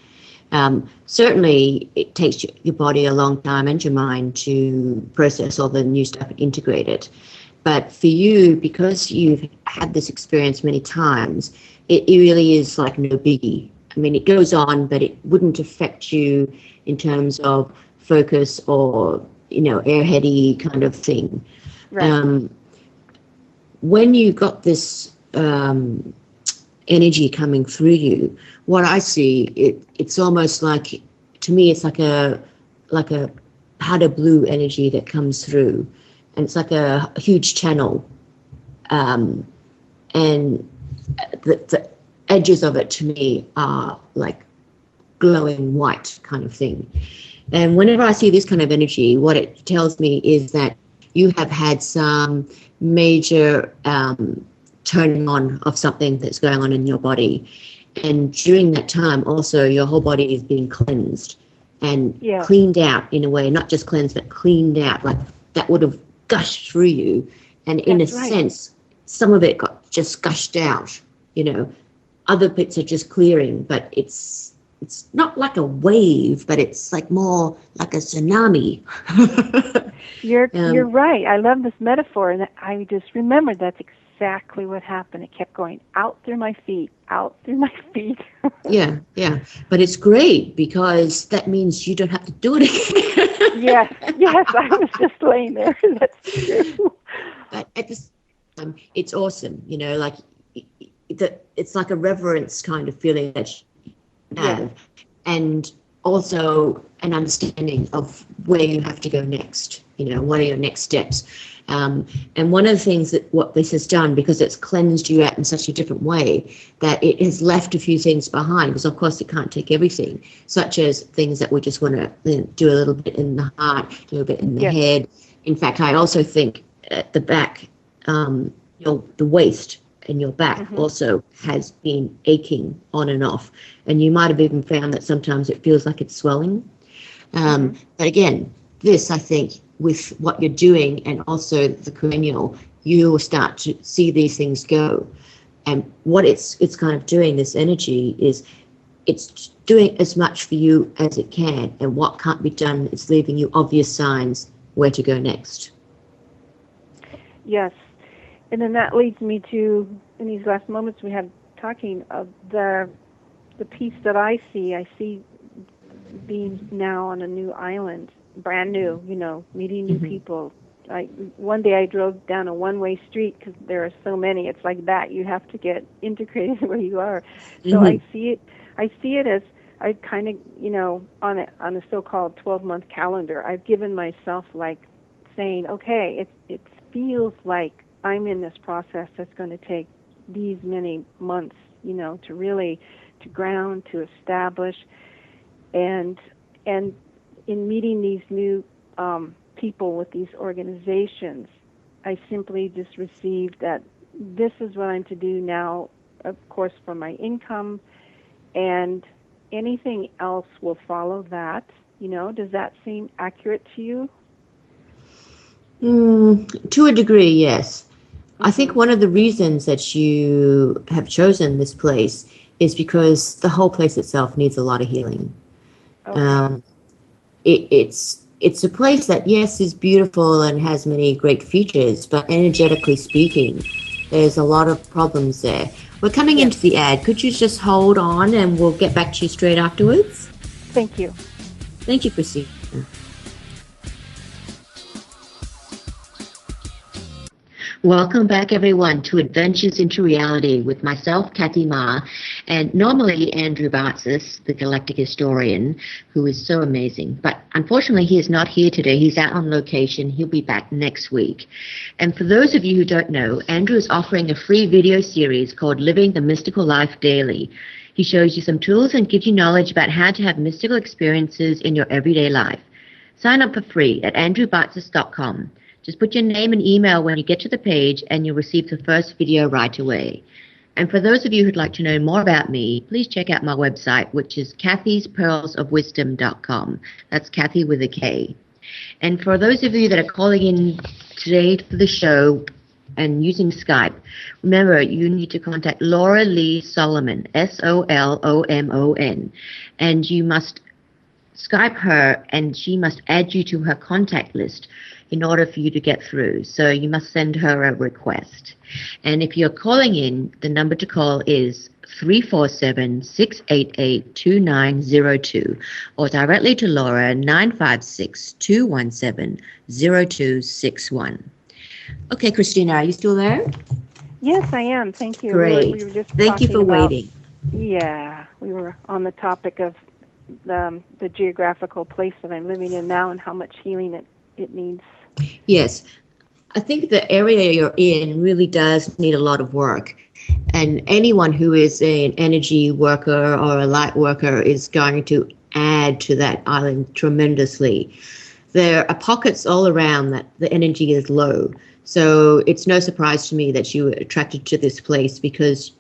Certainly, it takes your body a long time and your mind to process all the new stuff and integrate it. But for you, because you've had this experience many times, it really is like no biggie. I mean, it goes on, but it wouldn't affect you in terms of focus or, airheady kind of thing. Right. When you got this energy coming through you, what I see, it's almost like, to me, it's like a powder blue energy that comes through, and it's like a huge channel, and the edges of it to me are like glowing white kind of thing. And whenever I see this kind of energy, what it tells me is that you have had some major turning on of something that's going on in your body. And during that time, also, your whole body is being cleansed and cleaned out in a way, not just cleansed, but cleaned out, like that would have gushed through you. And in a sense, some of it got just gushed out, Other bits are just clearing, but it's not like a wave, but it's like more like a tsunami. You're right. I love this metaphor, and I just remembered that's exactly what happened. It kept going out through my feet. Yeah. But it's great because that means you don't have to do it again. Yes, I was just laying there. That's true. But at the same time, it's awesome, like it's like a reverence kind of feeling that you have, and also an understanding of where you have to go next, what are your next steps. And one of the things that what this has done, because it's cleansed you out in such a different way, that it has left a few things behind, because of course it can't take everything, such as things that we just want to do a little bit in the heart, do a bit in the head. In fact, I also think at the back, the waist and your back also has been aching on and off. And you might have even found that sometimes it feels like it's swelling. But again, this, I think, with what you're doing and also the cranial, you will start to see these things go. And what it's kind of doing, this energy, is it's doing as much for you as it can. And what can't be done, it's leaving you obvious signs where to go next. Yes. And then that leads me to, in these last moments we had talking of the piece that I see being now on a new island, brand new, meeting new people. One day I drove down a one-way street because there are so many. It's like that. You have to get integrated where you are. So I see it as I kind of, on a so-called 12-month calendar, I've given myself like saying, okay, it feels like I'm in this process that's going to take these many months, to ground, to establish, and in meeting these new people with these organizations, I simply just received that this is what I'm to do now, of course, for my income, and anything else will follow that. Does that seem accurate to you? To a degree, yes. I think one of the reasons that you have chosen this place is because the whole place itself needs a lot of healing. Okay. It's a place that, yes, is beautiful and has many great features, but energetically speaking, there's a lot of problems there. We're coming Yes. into the ad. Could you just hold on and we'll get back to you straight afterwards? Thank you. Thank you, Christina. Welcome back, everyone, to Adventures into Reality with myself, Kathy Ma, and normally Andrew Bartzis, the galactic historian, who is so amazing. But unfortunately, he is not here today. He's out on location. He'll be back next week. And for those of you who don't know, Andrew is offering a free video series called Living the Mystical Life Daily. He shows you some tools and gives you knowledge about how to have mystical experiences in your everyday life. Sign up for free at andrewbartzis.com. Just put your name and email when you get to the page and you'll receive the first video right away. And for those of you who'd like to know more about me, please check out my website, which is kathyspearlsofwisdom.com. That's Kathy with a K. And for those of you that are calling in today for the show and using Skype, remember, you need to contact Laura Lee Solomon, Solomon, and you must Skype her and she must add you to her contact list in order for you to get through. So you must send her a request. And if you're calling in, the number to call is 347-688-2902 or directly to Laura, 956-217-0261. Okay, Christina, are you still there? Yes, I am. Thank you. Great. We were just Thank you for waiting. Yeah, we were on the topic of the geographical place that I'm living in now and how much healing it needs. Yes, I think the area you're in really does need a lot of work. And anyone who is an energy worker or a light worker is going to add to that island tremendously. There are pockets all around that the energy is low. So it's no surprise to me that you were attracted to this place, because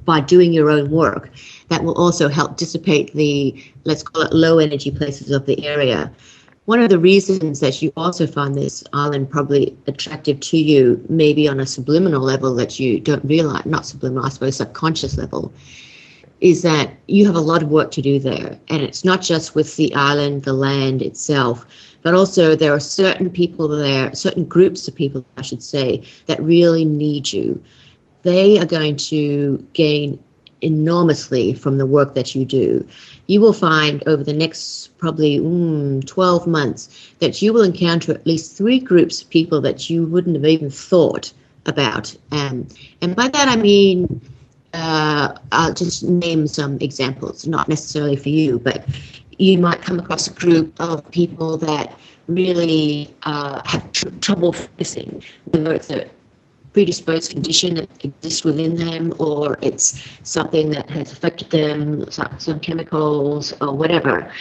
by doing your own work, that will also help dissipate the, let's call it, low energy places of the area. One of the reasons that you also find this island probably attractive to you, maybe on a subliminal level that you don't realize, not subliminal, I suppose subconscious level, is that you have a lot of work to do there. And it's not just with the island, the land itself, but also there are certain people there, certain groups of people, I should say, that really need you. They are going to gain enormously from the work that you do. You will find over the next probably 12 months that you will encounter at least 3 groups of people that you wouldn't have even thought about. And by that I mean, I'll just name some examples, not necessarily for you, but you might come across a group of people that really have trouble focusing, whether it's a predisposed condition that exists within them, or it's something that has affected them, some chemicals or whatever.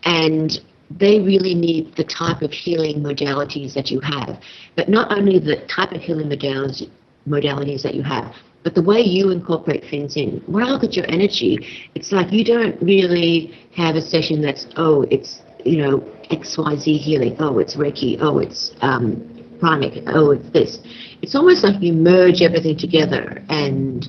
And they really need the type of healing modalities that you have. But not only the type of healing modalities that you have, but the way you incorporate things in. When I look at your energy, it's like you don't really have a session that's, it's, XYZ healing, it's Reiki, it's pranic, it's this. It's almost like you merge everything together and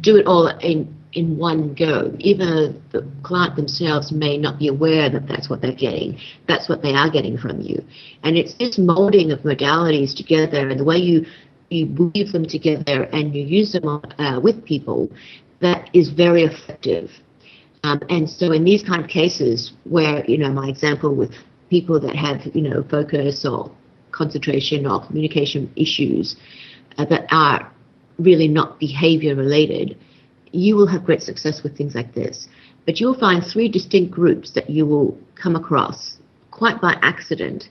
do it all in one go. Even the client themselves may not be aware that that's what they're getting. That's what they are getting from you. And it's this molding of modalities together and the way you weave them together and you use them with people that is very effective. And so in these kind of cases where, my example with people that have, focus or concentration or communication issues that are really not behavior related, you will have great success with things like this. But you'll find 3 distinct groups that you will come across quite by accident.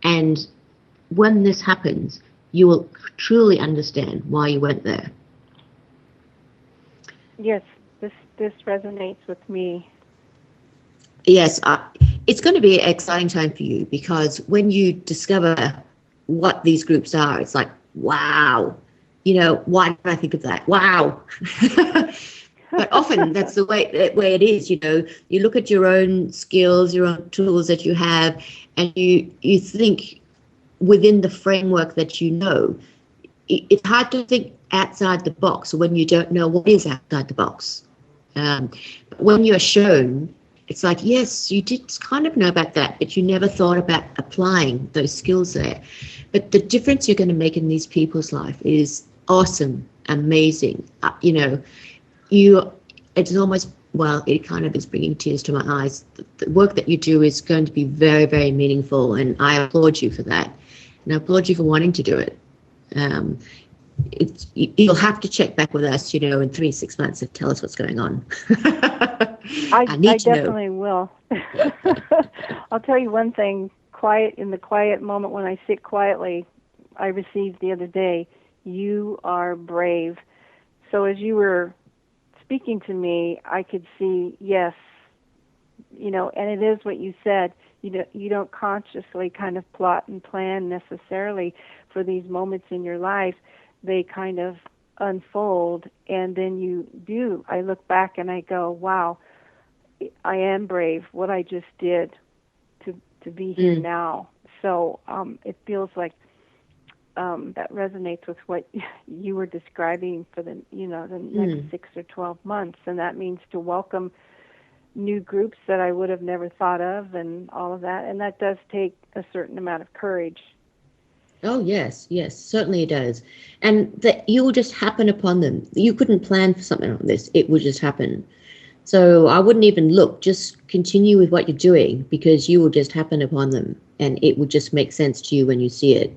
And when this happens, you will truly understand why you went there. Yes, this resonates with me. Yes, it's going to be an exciting time for you, because when you discover what these groups are, it's like, wow, why did I think of that? Wow. But often that's the way it is. You look at your own skills, your own tools that you have, and you think, within the framework that you know. It's hard to think outside the box when you don't know what is outside the box. But when you're shown, it's like, yes, you did kind of know about that, but you never thought about applying those skills there. But the difference you're going to make in these people's life is awesome, amazing. It's almost, well, it kind of is bringing tears to my eyes. The work that you do is going to be very, very meaningful, and I applaud you for that. And I applaud you for wanting to do it. You'll have to check back with us, in 3-6 months and tell us what's going on. I need to definitely will. I'll tell you one thing. In the quiet moment when I sit quietly, I received the other day, you are brave. So as you were speaking to me, I could see, yes, and it is what you said. You don't consciously kind of plot and plan necessarily for these moments in your life. They kind of unfold, and then you do. I look back and I go, wow, I am brave, what I just did to be here now. So it feels like that resonates with what you were describing for the next 6 or 12 months, and that means to welcome new groups that I would have never thought of and all of that, and that does take a certain amount of courage. Oh, yes, certainly it does. And that you will just happen upon them. You couldn't plan for something like this. It would just happen. So I wouldn't even look, just continue with what you're doing, because you will just happen upon them and it will just make sense to you when you see it.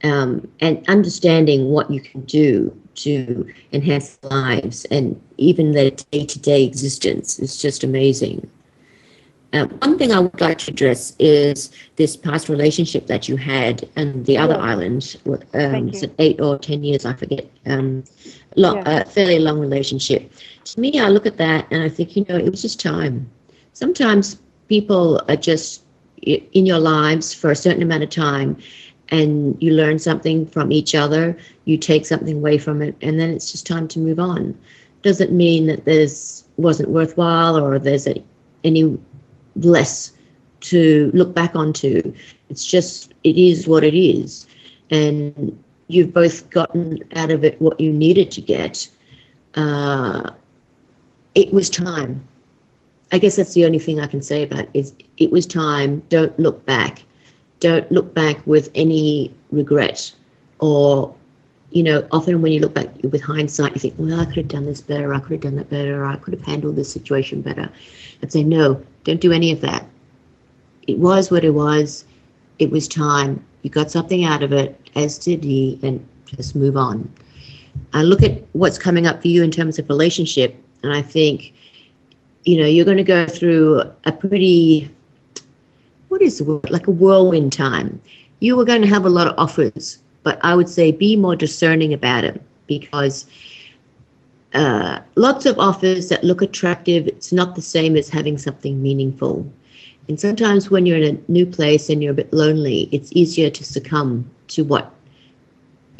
And understanding what you can do to enhance lives and even their day-to-day existence is just amazing. One thing I would like to address is this past relationship that you had and the other island. Is it 8 or 10 years? I forget. Fairly long relationship. To me, I look at that and I think, it was just time. Sometimes people are just in your lives for a certain amount of time, and you learn something from each other. You take something away from it, and then it's just time to move on. Doesn't mean that wasn't worthwhile or there's any less to look back onto. It's just, it is what it is, and you've both gotten out of it what you needed to get. It was time. I guess that's the only thing I can say about it, is it was time. Don't look back with any regret, or often when you look back with hindsight, you think, well, I could have done this better, I could have done that better, I could have handled this situation better. I'd say, no, don't do any of that. It was what it was. It was time. You got something out of it, as did he, and just move on. I look at what's coming up for you in terms of relationship, and I think, you're going to go through a pretty, what is the word, like a whirlwind time. You are going to have a lot of offers, but I would say be more discerning about it, because lots of offers that look attractive, it's not the same as having something meaningful. And sometimes when you're in a new place and you're a bit lonely, it's easier to succumb to what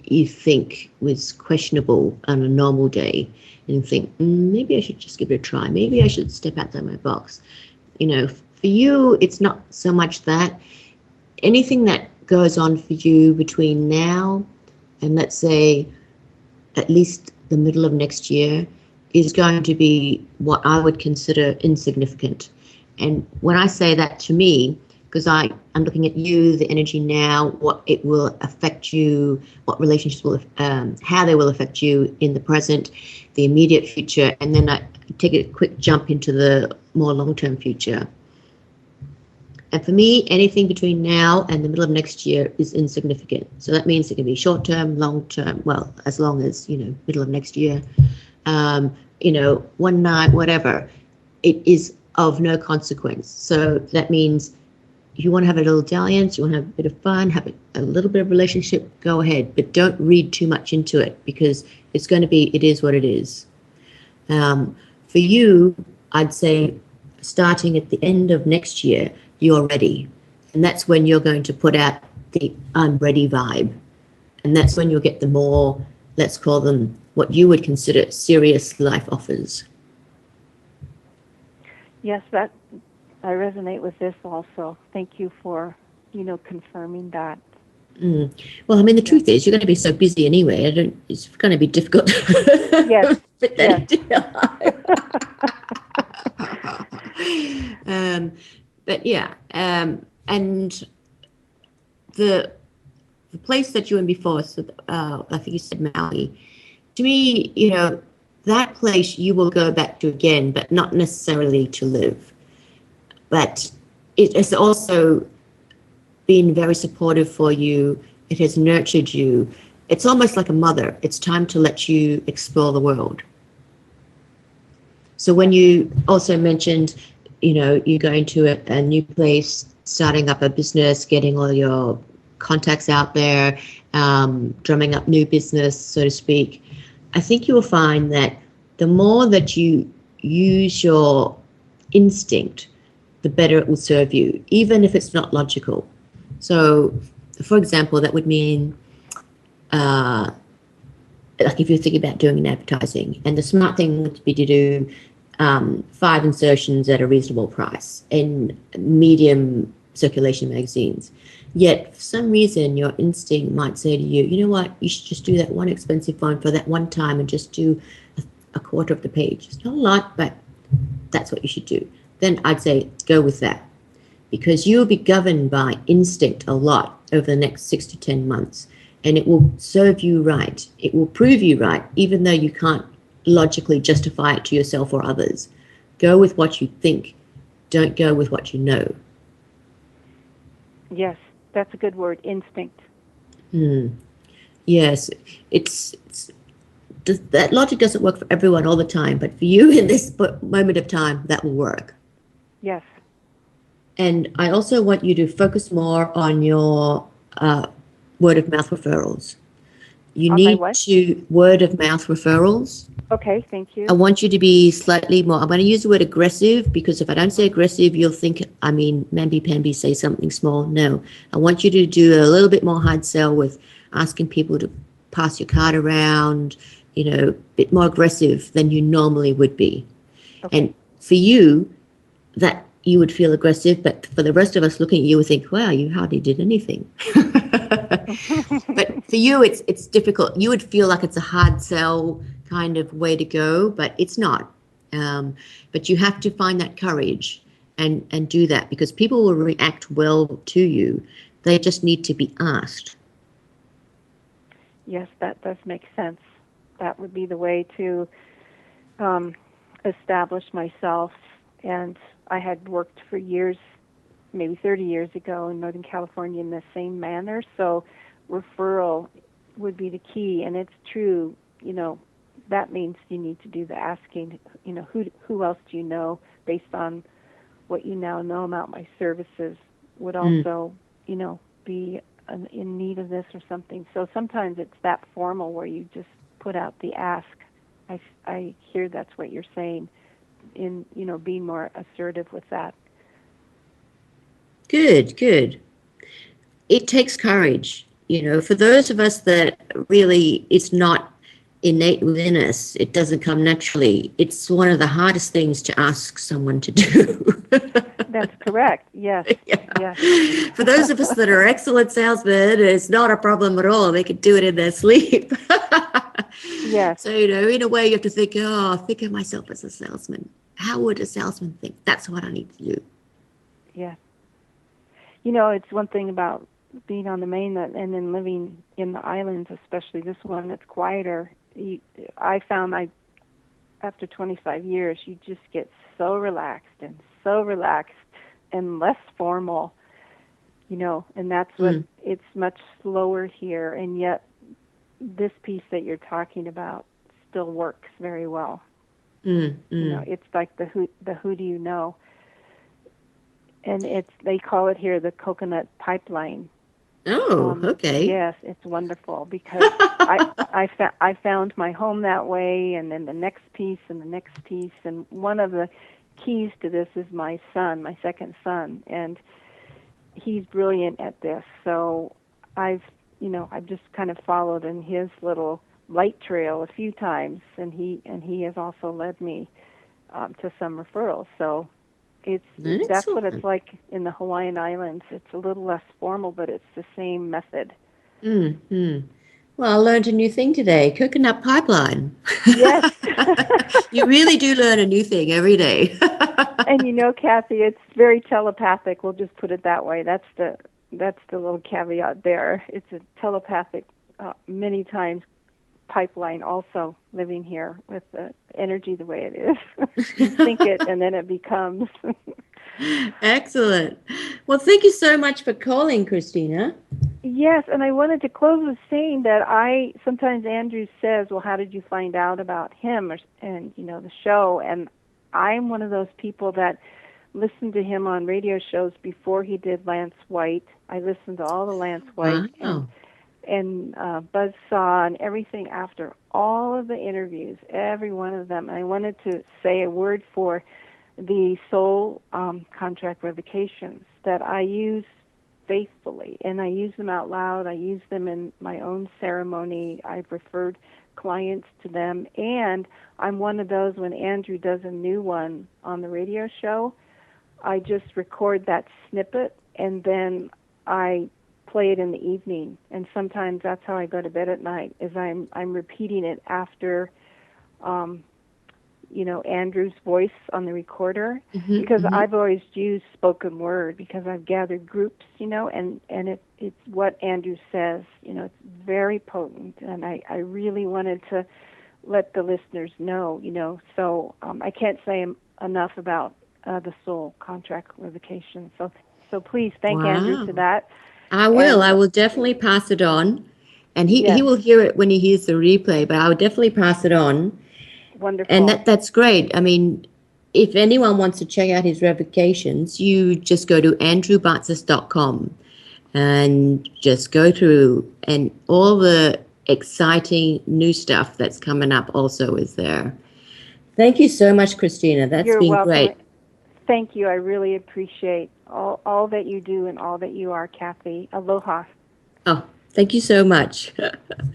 you think was questionable on a normal day, and think, maybe I should just give it a try. Maybe I should step outside my box. For you, it's not so much that. Anything that goes on for you between now and, let's say, at least the middle of next year, is going to be what I would consider insignificant. And when I say that, to me, because I'm looking at you, the energy now, what it will affect you, what relationships will, how they will affect you in the present, the immediate future, and then I take a quick jump into the more long-term future. And for me, anything between now and the middle of next year is insignificant. So that means it can be short-term, long-term, well, as long as, middle of next year, one night, whatever. It is of no consequence. So that means if you want to have a little dalliance, you want to have a bit of fun, have a little bit of relationship, go ahead. But don't read too much into it, because it's going to be, it is what it is. For you, I'd say starting at the end of next year, you're ready. And that's when you're going to put out the I'm ready vibe. And that's when you'll get the more, let's call them what you would consider serious life offers. Yes, I resonate with this also. Thank you for, confirming that. Well, I mean, the truth is, you're going to be so busy anyway. It's going to be difficult to Yes. fit that Yes. into your life. But yeah, and the place that you were in before, so I think you said Maui. To me, that place you will go back to again, but not necessarily to live. But it has also been very supportive for you. It has nurtured you. It's almost like a mother. It's time to let you explore the world. So when you also mentioned, you're going to a new place, starting up a business, getting all your contacts out there, drumming up new business, so to speak, I think you will find that the more that you use your instinct, the better it will serve you, even if it's not logical. So, for example, that would mean, like if you're thinking about doing an advertising, and the smart thing would be to do 5 insertions at a reasonable price in medium circulation magazines. Yet, for some reason, your instinct might say to you, you know what, you should just do that one expensive one for that one time and just do a quarter of the page. It's not a lot, but that's what you should do. Then I'd say go with that, because you'll be governed by instinct a lot over the next 6 to 10 months, and it will serve you right. It will prove you right, even though you can't logically justify it to yourself or others. Go with what you think. Don't go with what you know. Yes, that's a good word, instinct. Yes, it's that logic doesn't work for everyone all the time, but for you in this moment of time, that will work. Yes. And I also want you to focus more on your word of mouth referrals. You On my need what? to word of mouth referrals. Okay, thank you. I want you to be slightly more, I'm going to use the word aggressive, because if I don't say aggressive, you'll think, mamby-pamby, say something small. No, I want you to do a little bit more hard sell with asking people to pass your card around, a bit more aggressive than you normally would be. Okay. And for you, that you would feel aggressive, but for the rest of us looking at you, we think, wow, you hardly did anything. But for you, it's difficult. You would feel like it's a hard sell kind of way to go, but it's not. But you have to find that courage and do that, because people will react well to you. They just need to be asked. Yes, that does make sense. That would be the way to establish myself. And I had worked for years, maybe 30 years ago in Northern California in the same manner. So referral would be the key. And it's true, that means you need to do the asking, who else do you know based on what you now know about my services would also, be in need of this or something. So sometimes it's that formal where you just put out the ask. I hear that's what you're saying, in being more assertive with that. Good. It takes courage, for those of us that really it's not innate within us, it doesn't come naturally. It's one of the hardest things to ask someone to do. That's correct. Yes. Yeah. Yes. For those of us that are excellent salesmen, it's not a problem at all. They can do it in their sleep. Yes. So, in a way you have to think, think of myself as a salesman. How would a salesman think? That's what I need to do. Yes. It's one thing about being on the mainland and then living in the islands, especially this one that's quieter. I found after 25 years, you just get so relaxed and less formal, and that's what it's much slower here. And yet this piece that you're talking about still works very well. It's like the who do you know? And they call it here the coconut pipeline. Oh, okay. Yes, it's wonderful because I found my home that way, and then the next piece and the next piece. And one of the keys to this is my son, my second son, and he's brilliant at this. So I've just kind of followed in his little light trail a few times, and he has also led me to some referrals. So That's what it's Excellent. like in the Hawaiian Islands. It's a little less formal, but it's the same method. Mm-hmm. Well, I learned a new thing today, coconut pipeline. Yes. You really do learn a new thing every day. And Kathy, it's very telepathic. We'll just put it that way. That's the little caveat there. It's a telepathic, many times pipeline. Also living here with the energy the way it is. You think it, and then it becomes. Excellent. Well, thank you so much for calling, Christina. Yes, and I wanted to close with saying that sometimes Andrew says, "Well, how did you find out about him?" and the show, and I'm one of those people that listened to him on radio shows before he did Lance White. I listened to all the Lance White Wow. and Buzzsaw and everything after all of the interviews, every one of them. And I wanted to say a word for the soul contract revocations that I use faithfully, and I use them out loud. I use them in my own ceremony. I've referred clients to them, and I'm one of those when Andrew does a new one on the radio show, I just record that snippet and then I play it in the evening. And sometimes that's how I go to bed at night, is I'm repeating it after Andrew's voice on the recorder, because I've always used spoken word because I've gathered groups, and it's what Andrew says, it's very potent, and I really wanted to let the listeners know, so I can't say enough about the soul contract revocation. So please thank Andrew for that. I will. And I will definitely pass it on. And he yes, will hear it when he hears the replay, but I will definitely pass it on. wonderful. And that's great. I mean, if anyone wants to check out his revocations, you just go to andrewbartzis.com and just go through, and all the exciting new stuff that's coming up also is there. Thank you so much, Christina. That's You're been welcome. great. Thank you. I really appreciate all that you do and all that you are, Kathy. Aloha. Oh, thank you so much.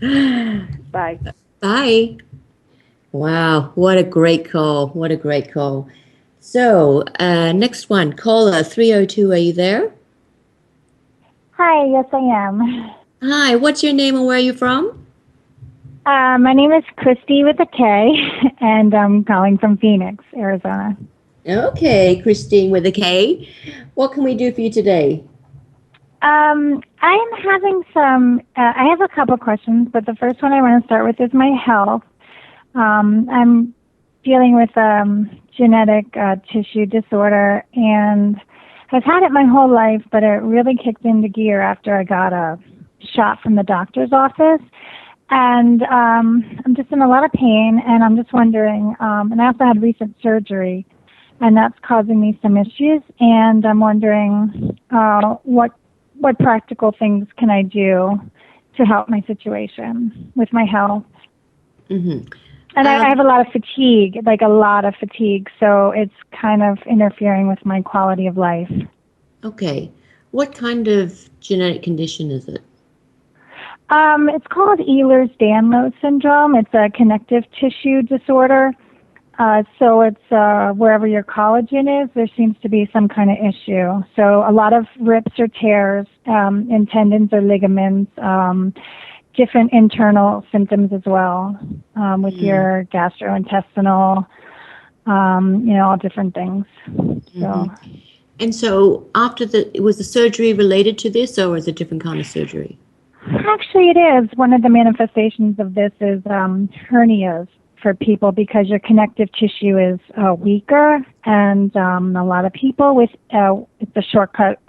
Bye. Bye. Wow, what a great call. What a great call. So, next one, caller 302, are you there? Hi, yes, I am. Hi, what's your name and where are you from? My name is Christy with a K, and I'm calling from Phoenix, Arizona. Okay, Christine with a K. What can we do for you today? I'm having I have a couple questions, but the first one I want to start with is my health. I'm dealing with genetic tissue disorder, and I've had it my whole life, but it really kicked into gear after I got a shot from the doctor's office. And I'm just in a lot of pain, and I'm just wondering, and I also had recent surgery, and that's causing me some issues, and I'm wondering what practical things can I do to help my situation with my health. Mm-hmm. And I have a lot of fatigue, so it's kind of interfering with my quality of life. Okay. What kind of genetic condition is it? It's called Ehlers-Danlos syndrome. It's a connective tissue disorder. So it's wherever your collagen is, there seems to be some kind of issue. So a lot of rips or tears in tendons or ligaments, different internal symptoms as well, with your gastrointestinal, all different things. So. And so was the surgery related to this, or was it a different kind of surgery? Actually, it is. One of the manifestations of this is hernias for people, because your connective tissue is weaker, and a lot of people with it's a shortcut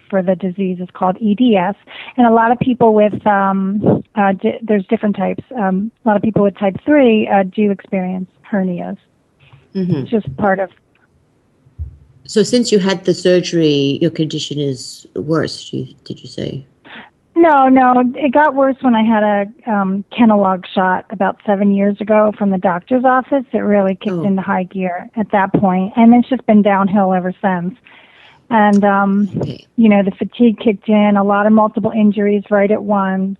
for the disease is called EDS, and a lot of people with there's different types. A lot of people with type 3 do experience hernias. It's just part of. So since you had the surgery, your condition is worse, did you say? No, it got worse when I had a Kenalog shot about 7 years ago from the doctor's office. It really kicked into high gear at that point, and it's just been downhill ever since. And, the fatigue kicked in, a lot of multiple injuries right at once,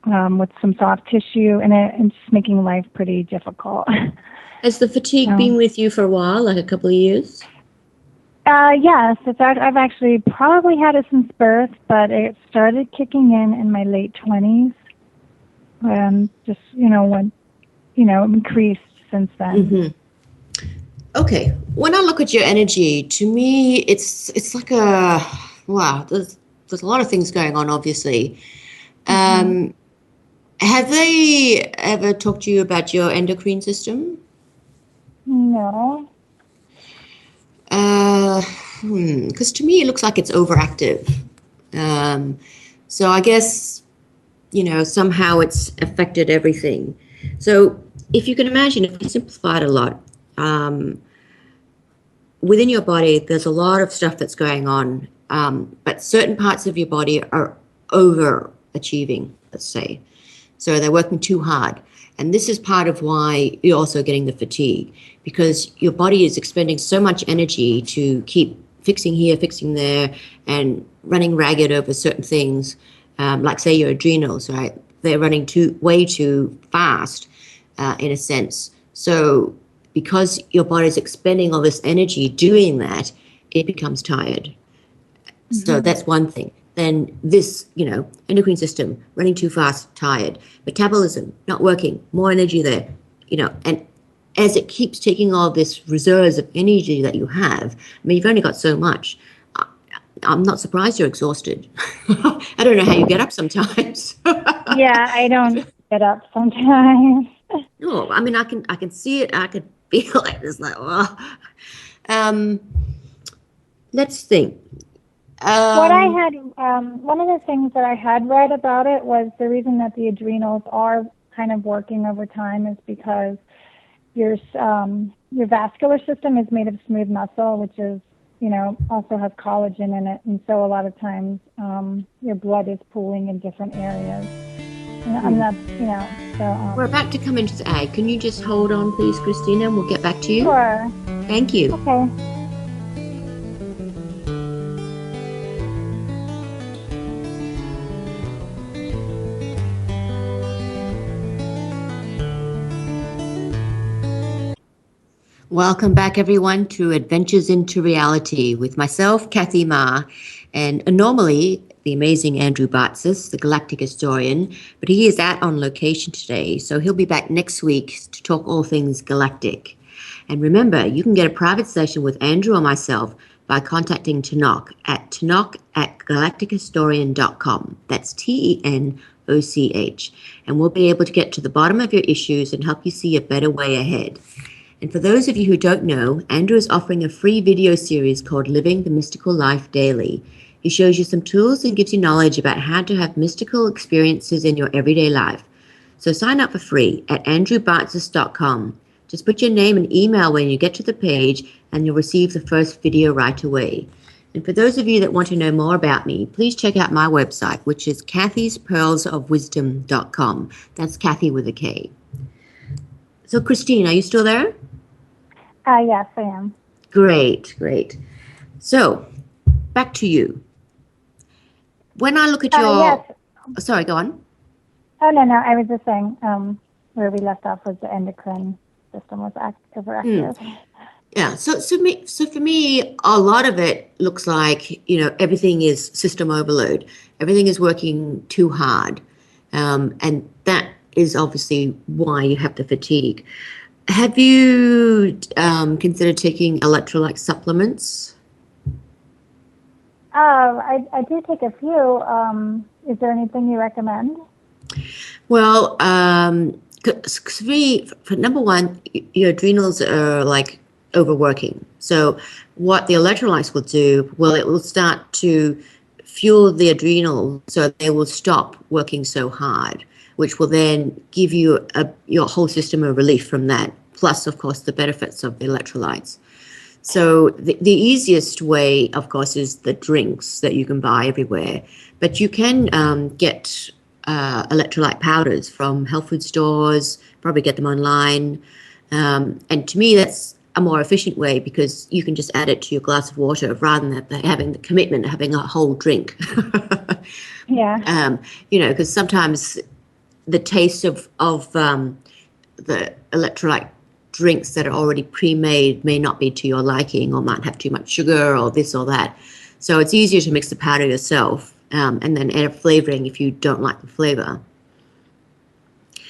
with some soft tissue, and it's just making life pretty difficult. Has the fatigue been with you for a while, like a couple of years? Yes, I've actually probably had it since birth, but it started kicking in my late 20s, and just increased since then. Mm-hmm. Okay, when I look at your energy, to me, it's like a wow. There's a lot of things going on, obviously. Mm-hmm. Have they ever talked to you about your endocrine system? No. Because to me, it looks like it's overactive. So I guess, somehow it's affected everything. So if you can imagine, if we simplify it a lot, within your body, there's a lot of stuff that's going on, but certain parts of your body are overachieving, let's say. So they're working too hard. And this is part of why you're also getting the fatigue, because your body is expending so much energy to keep fixing here, fixing there, and running ragged over certain things, like say your adrenals, right? They're running way too fast, in a sense. So because your body's expending all this energy doing that, it becomes tired. Mm-hmm. So that's one thing. Then this, endocrine system running too fast, tired, metabolism not working, more energy there, and as it keeps taking all this reserves of energy that you have, I mean, you've only got so much. I'm not surprised you're exhausted. I don't know how you get up sometimes. Yeah, I don't get up sometimes. No, I mean, I can see it. I can feel it. It's like, oh. Let's think. What I had, one of the things that I had read about it was the reason that the adrenals are kind of working over time is because your vascular system is made of smooth muscle, which is, also has collagen in it. And so a lot of times your blood is pooling in different areas. And that's, so. We're about to come into the ag. Can you just hold on, please, Christina, and we'll get back to you? Sure. Thank you. Okay. Welcome back, everyone, to Adventures into Reality with myself, Kathy Ma, and normally the amazing Andrew Bartzis, the galactic historian, but he is out on location today, so he'll be back next week to talk all things galactic. And remember, you can get a private session with Andrew or myself by contacting Tanoch at galactichistorian.com. That's TENOCH. And we'll be able to get to the bottom of your issues and help you see a better way ahead. And for those of you who don't know, Andrew is offering a free video series called Living the Mystical Life Daily. He shows you some tools and gives you knowledge about how to have mystical experiences in your everyday life. So sign up for free at andrewbartzis.com. Just put your name and email when you get to the page and you'll receive the first video right away. And for those of you that want to know more about me, please check out my website, which is kathyspearlsofwisdom.com. That's Kathy with a K. So Christine, are you still there? Yes, I am. Great. So, back to you. When I look at your... Yes. Sorry, go on. Oh, no, I was just saying where we left off was the endocrine system was overactive. Yeah, so for me, a lot of it looks like, everything is system overload. Everything is working too hard. And that is obviously why you have the fatigue. Have you considered taking electrolyte supplements? I do take a few. Is there anything you recommend? Well, for number one, your adrenals are like overworking. So what the electrolytes will do, it will start to fuel the adrenal so they will stop working so hard, which will then give you your whole system a relief from that, plus, of course, the benefits of the electrolytes. So the easiest way, of course, is the drinks that you can buy everywhere. But you can get electrolyte powders from health food stores, probably get them online. And to me, that's a more efficient way because you can just add it to your glass of water rather than having the commitment of having a whole drink. Yeah. Because sometimes the taste of the electrolyte drinks that are already pre-made may not be to your liking, or might have too much sugar or this or that. So it's easier to mix the powder yourself, and then add a flavoring if you don't like the flavor.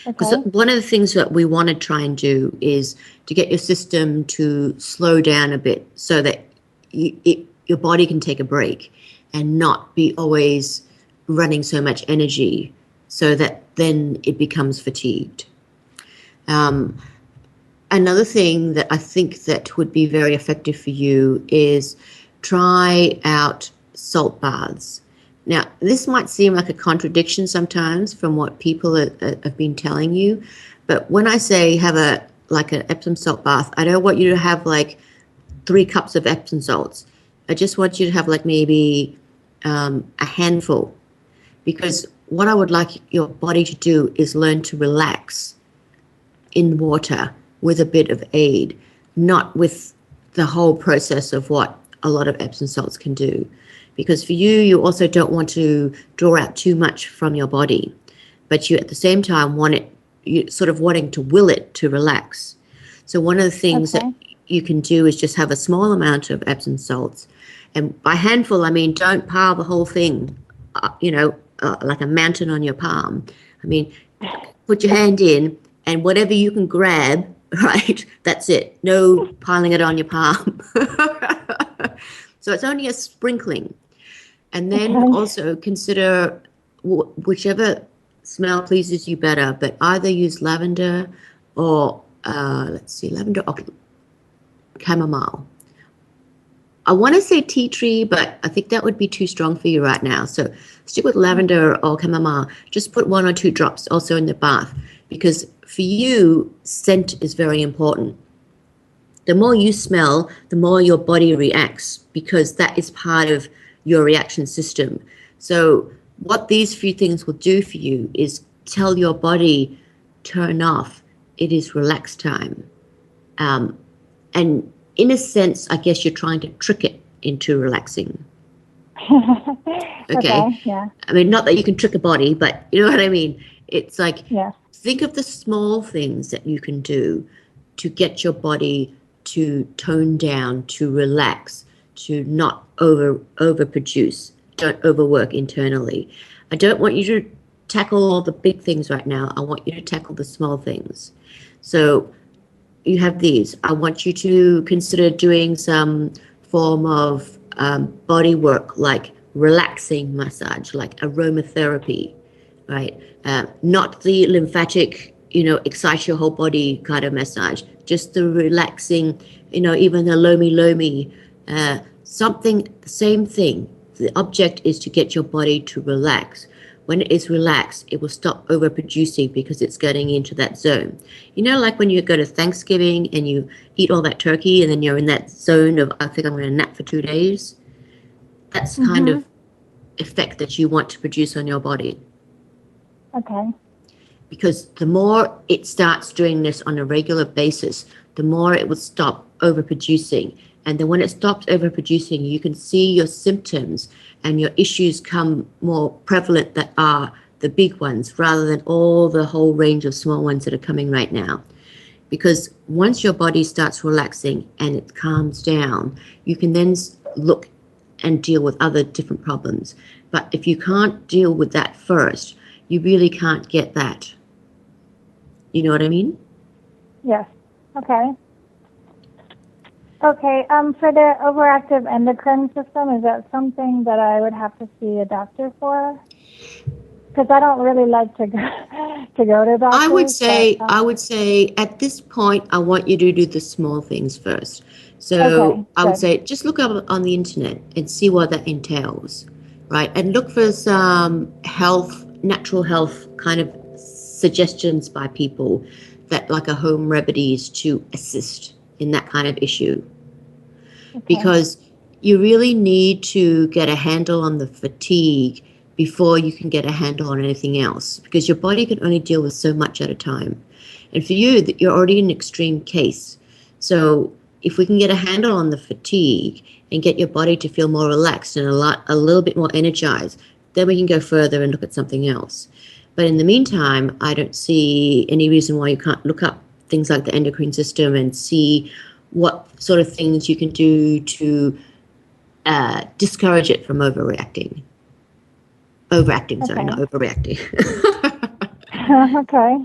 Because one of the things that we want to try and do is to get your system to slow down a bit, so that your body can take a break and not be always running so much energy, so that then it becomes fatigued. Another thing that I think that would be very effective for you is try out salt baths. Now, this might seem like a contradiction sometimes from what people have been telling you, but when I say have an Epsom salt bath, I don't want you to have like 3 cups of Epsom salts. I just want you to have like maybe a handful, because what I would like your body to do is learn to relax in water with a bit of aid, not with the whole process of what a lot of Epsom salts can do. Because for you, you also don't want to draw out too much from your body, but you at the same time you sort of wanting to will it to relax. So one of the things that you can do is just have a small amount of Epsom salts, and by handful I mean don't pile the whole thing, like a mountain on your palm. I mean, put your hand in, and whatever you can grab, right, that's it. No piling it on your palm. So it's only a sprinkling. And then also consider whichever smell pleases you better, but either use lavender or, lavender or chamomile. I want to say tea tree, but I think that would be too strong for you right now. So stick with lavender or chamomile. Just put 1 or 2 drops also in the bath, because for you, scent is very important. The more you smell, the more your body reacts, because that is part of your reaction system. So what these few things will do for you is tell your body, turn off, it is relax time. And in a sense, I guess you're trying to trick it into relaxing. Okay. Yeah. I mean, not that you can trick a body, but you know what I mean? It's like, yeah. Think of the small things that you can do to get your body to tone down, to relax, to not overproduce. Don't overwork internally. I don't want you to tackle all the big things right now. I want you to tackle the small things. So you have these. I want you to consider doing some form of body work, like relaxing massage, like aromatherapy, right? Not the lymphatic, excite your whole body kind of massage, just the relaxing, even the lomi, something, the same thing. The object is to get your body to relax. When it is relaxed, it will stop overproducing because it's getting into that zone. Like when you go to Thanksgiving and you eat all that turkey and then you're in that zone of, I think I'm going to nap for 2 days. That's the kind of effect that you want to produce on your body. Okay. Because the more it starts doing this on a regular basis, the more it will stop overproducing. And then when it stops overproducing, you can see your symptoms and your issues come more prevalent that are the big ones, rather than all the whole range of small ones that are coming right now. Because once your body starts relaxing and it calms down, you can then look and deal with other different problems. But if you can't deal with that first, you really can't get that. You know what I mean? Yes. Okay. Okay. For the overactive endocrine system, is that something that I would have to see a doctor for? Because I don't really like to go to doctors. I would say at this point, I want you to do the small things first. So I would say just look up on the internet and see what that entails, right? And look for some natural health kind of suggestions by people that like a home remedies to assist in that kind of issue. Okay. Because you really need to get a handle on the fatigue before you can get a handle on anything else, because your body can only deal with so much at a time. And for you, that you're already in an extreme case. So if we can get a handle on the fatigue and get your body to feel more relaxed and a little bit more energized, then we can go further and look at something else. But in the meantime, I don't see any reason why you can't look up things like the endocrine system and see what sort of things you can do to discourage it from overreacting. Sorry, not overreacting. Okay.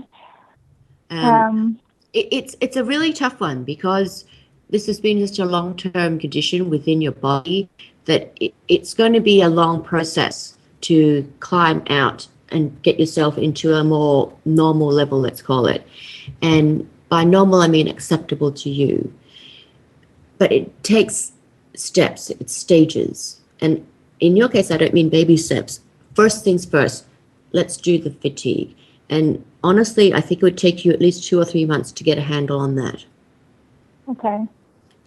It's a really tough one because this has been such a long-term condition within your body that it's going to be a long process to climb out and get yourself into a more normal level, let's call it. And by normal, I mean acceptable to you. But it takes steps, it's stages. And in your case, I don't mean baby steps. First things first, let's do the fatigue. And honestly, I think it would take you at least 2 or 3 months to get a handle on that. Okay.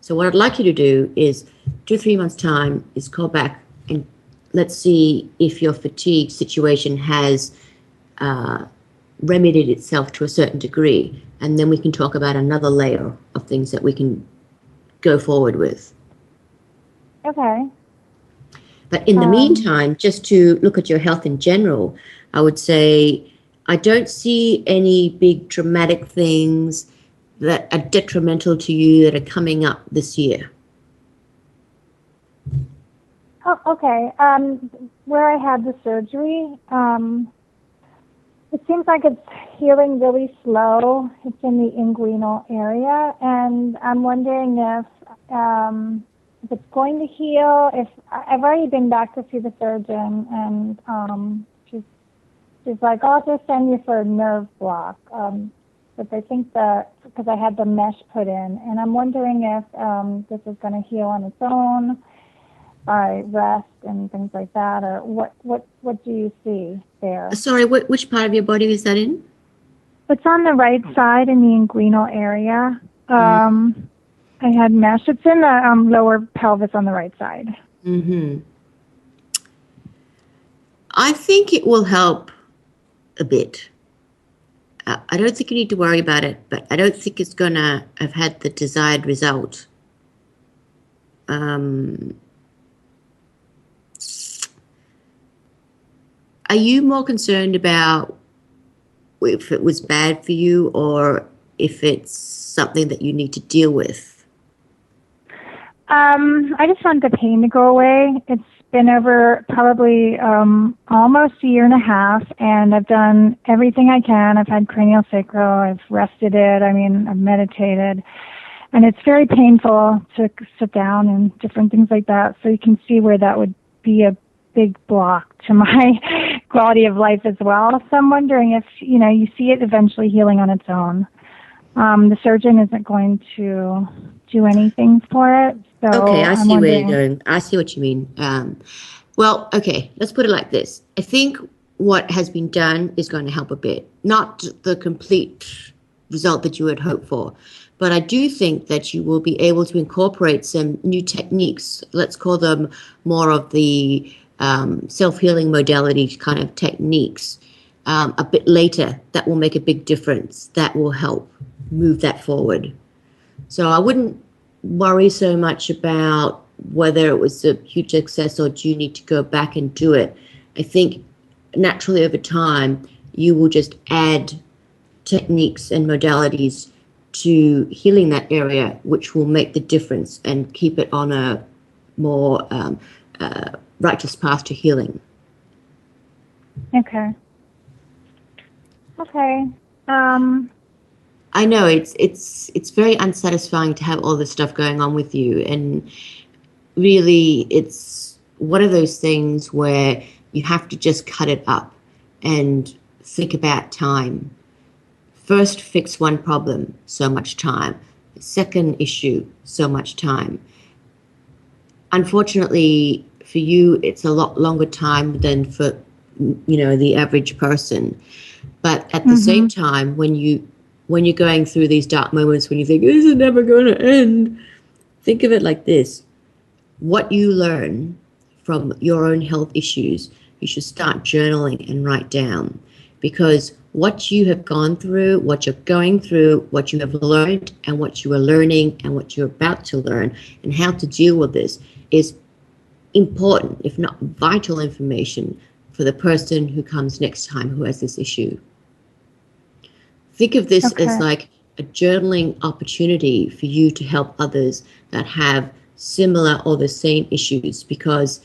So what I'd like you to do is 2 or 3 months' time is call back and let's see if your fatigue situation has remedied itself to a certain degree. And then we can talk about another layer of things that we can go forward with. Okay. But in the meantime, just to look at your health in general, I would say I don't see any big dramatic things that are detrimental to you that are coming up this year. Oh, okay. Where I had the surgery, it seems like it's healing really slow. It's in the inguinal area, and I'm wondering if it's going to heal. If I've already been back to see the surgeon, and she's like, "Oh, I'll just send you for a nerve block." But I think that because I had the mesh put in, and I'm wondering if this is going to heal on its own by rest and things like that, or what do you see there? Sorry, which part of your body is that in? It's on the right side in the inguinal area. I had mesh. It's in the lower pelvis on the right side. Mm-hmm. I think it will help a bit. I don't think you need to worry about it, but I don't think it's going to have had the desired result. Are you more concerned about if it was bad for you or if it's something that you need to deal with? I just want the pain to go away. It's been over probably almost a year and a half, and I've done everything I can. I've had craniosacral, I've rested it, I've meditated, and it's very painful to sit down and different things like that. So you can see where that would be a big block to my quality of life as well. So I'm wondering if, you see it eventually healing on its own. The surgeon isn't going to do anything for it. So okay, I see where you're wondering. going. I see what you mean. Well, okay, let's put it like this. I think what has been done is going to help a bit. Not the complete result that you would hope for, but I do think that you will be able to incorporate some new techniques. Let's call them more of the self-healing modality kind of techniques a bit later. That will make a big difference. That will help move that forward. So I wouldn't worry so much about whether it was a huge success or do you need to go back and do it. I think naturally over time, you will just add techniques and modalities to healing that area, which will make the difference and keep it on a more righteous path to healing. Okay. I know it's very unsatisfying to have all this stuff going on with you, and really it's one of those things where you have to just cut it up and think about time. First, fix one problem, so much time. Second issue, so much time. Unfortunately for you, it's a lot longer time than for the average person. But at the same time, when you're going through these dark moments, when you think, is it never going to end? Think of it like this. What you learn from your own health issues, you should start journaling and write down. Because what you have gone through, what you're going through, what you have learned, and what you are learning, and what you're about to learn, and how to deal with this is important, if not vital information for the person who comes next time who has this issue. Think of this as like a journaling opportunity for you to help others that have similar or the same issues, because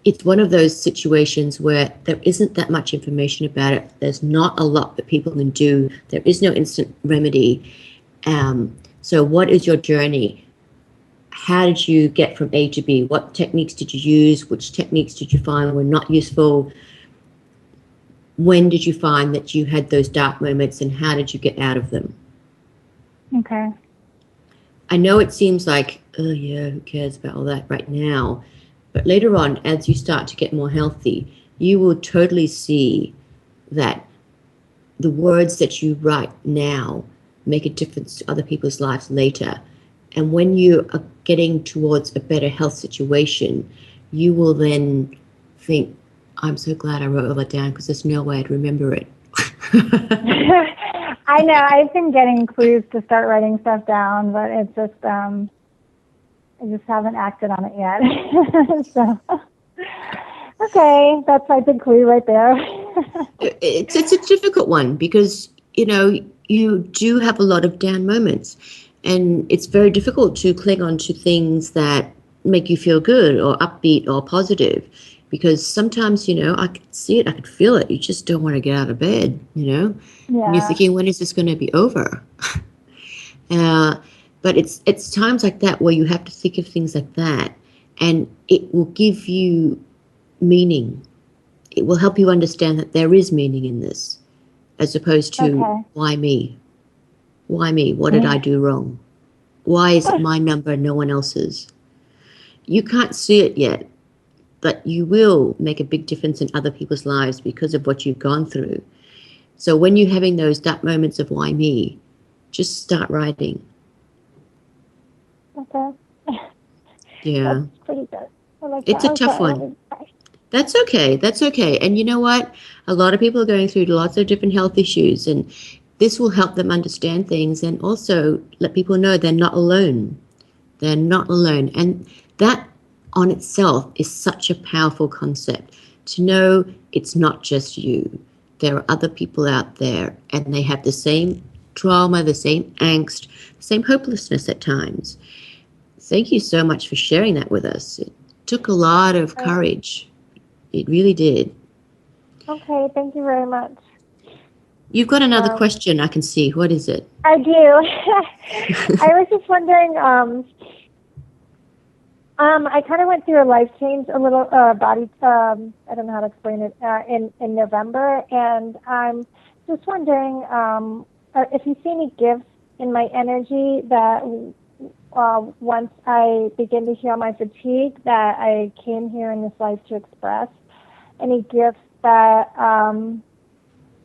it's one of those situations where there isn't that much information about it. There's not a lot that people can do. There is no instant remedy. So what is your journey? How did you get from A to B? What techniques did you use? Which techniques did you find were not useful? When did you find that you had those dark moments, and how did you get out of them? Okay. I know it seems like, oh yeah, who cares about all that right now? But later on, as you start to get more healthy, you will totally see that the words that you write now make a difference to other people's lives later. And when you are getting towards a better health situation, you will then think, I'm so glad I wrote all that down, because there's no way I'd remember it. I know. I've been getting clues to start writing stuff down, but it's just, I just haven't acted on it yet. So, okay, that's like a clue right there. It's a difficult one, because, you know, you do have a lot of down moments, and it's very difficult to cling on to things that make you feel good or upbeat or positive, because sometimes, you know, I could see it, I could feel it. You just don't want to get out of bed, you know? Yeah. And you're thinking, when is this going to be over? But it's times like that where you have to think of things like that, and it will give you meaning. It will help you understand that there is meaning in this, as opposed to, why me? Why me? What did I do wrong? Why is it my number and no one else's? You can't see it yet, but you will make a big difference in other people's lives because of what you've gone through. So when you're having those dark moments of why me, just start writing. Okay. Yeah. That's pretty good. I like It's that. a tough one. That's okay. That's okay. And you know what? A lot of people are going through lots of different health issues, and this will help them understand things, and also let people know they're not alone. They're not alone. And that on itself is such a powerful concept, to know it's not just you. There are other people out there, and they have the same trauma, the same angst, the same hopelessness at times. Thank you so much for sharing that with us. It took a lot of courage. It really did. Okay, thank you very much. You've got another question I can see. What is it? I do. I was just wondering, I kind of went through a life change, a little body, I don't know how to explain it, in November, and I'm just wondering if you see any gifts in my energy that once I begin to heal my fatigue, that I came here in this life to express. Any gifts that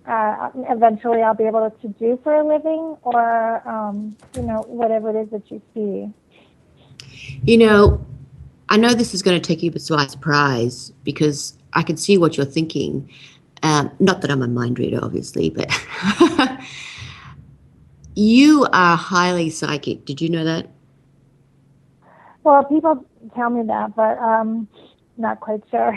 eventually I'll be able to do for a living, or, you know, whatever it is that you see. You know, I know this is going to take you by surprise, because I can see what you're thinking. Not that I'm a mind reader, obviously, but you are highly psychic. Did you know that? Well, people tell me that, but not quite sure.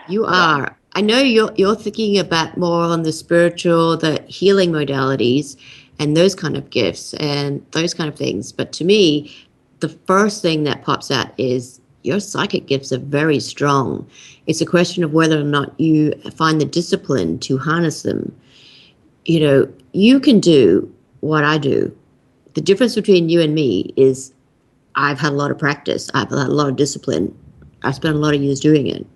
You are. I know you're thinking about more on the spiritual, the healing modalities, and those kind of gifts and those kind of things. But to me, the first thing that pops out is your psychic gifts are very strong. It's a question of whether or not you find the discipline to harness them. You know, you can do what I do. The difference between you and me is I've had a lot of practice. I've had a lot of discipline. I've spent a lot of years doing it.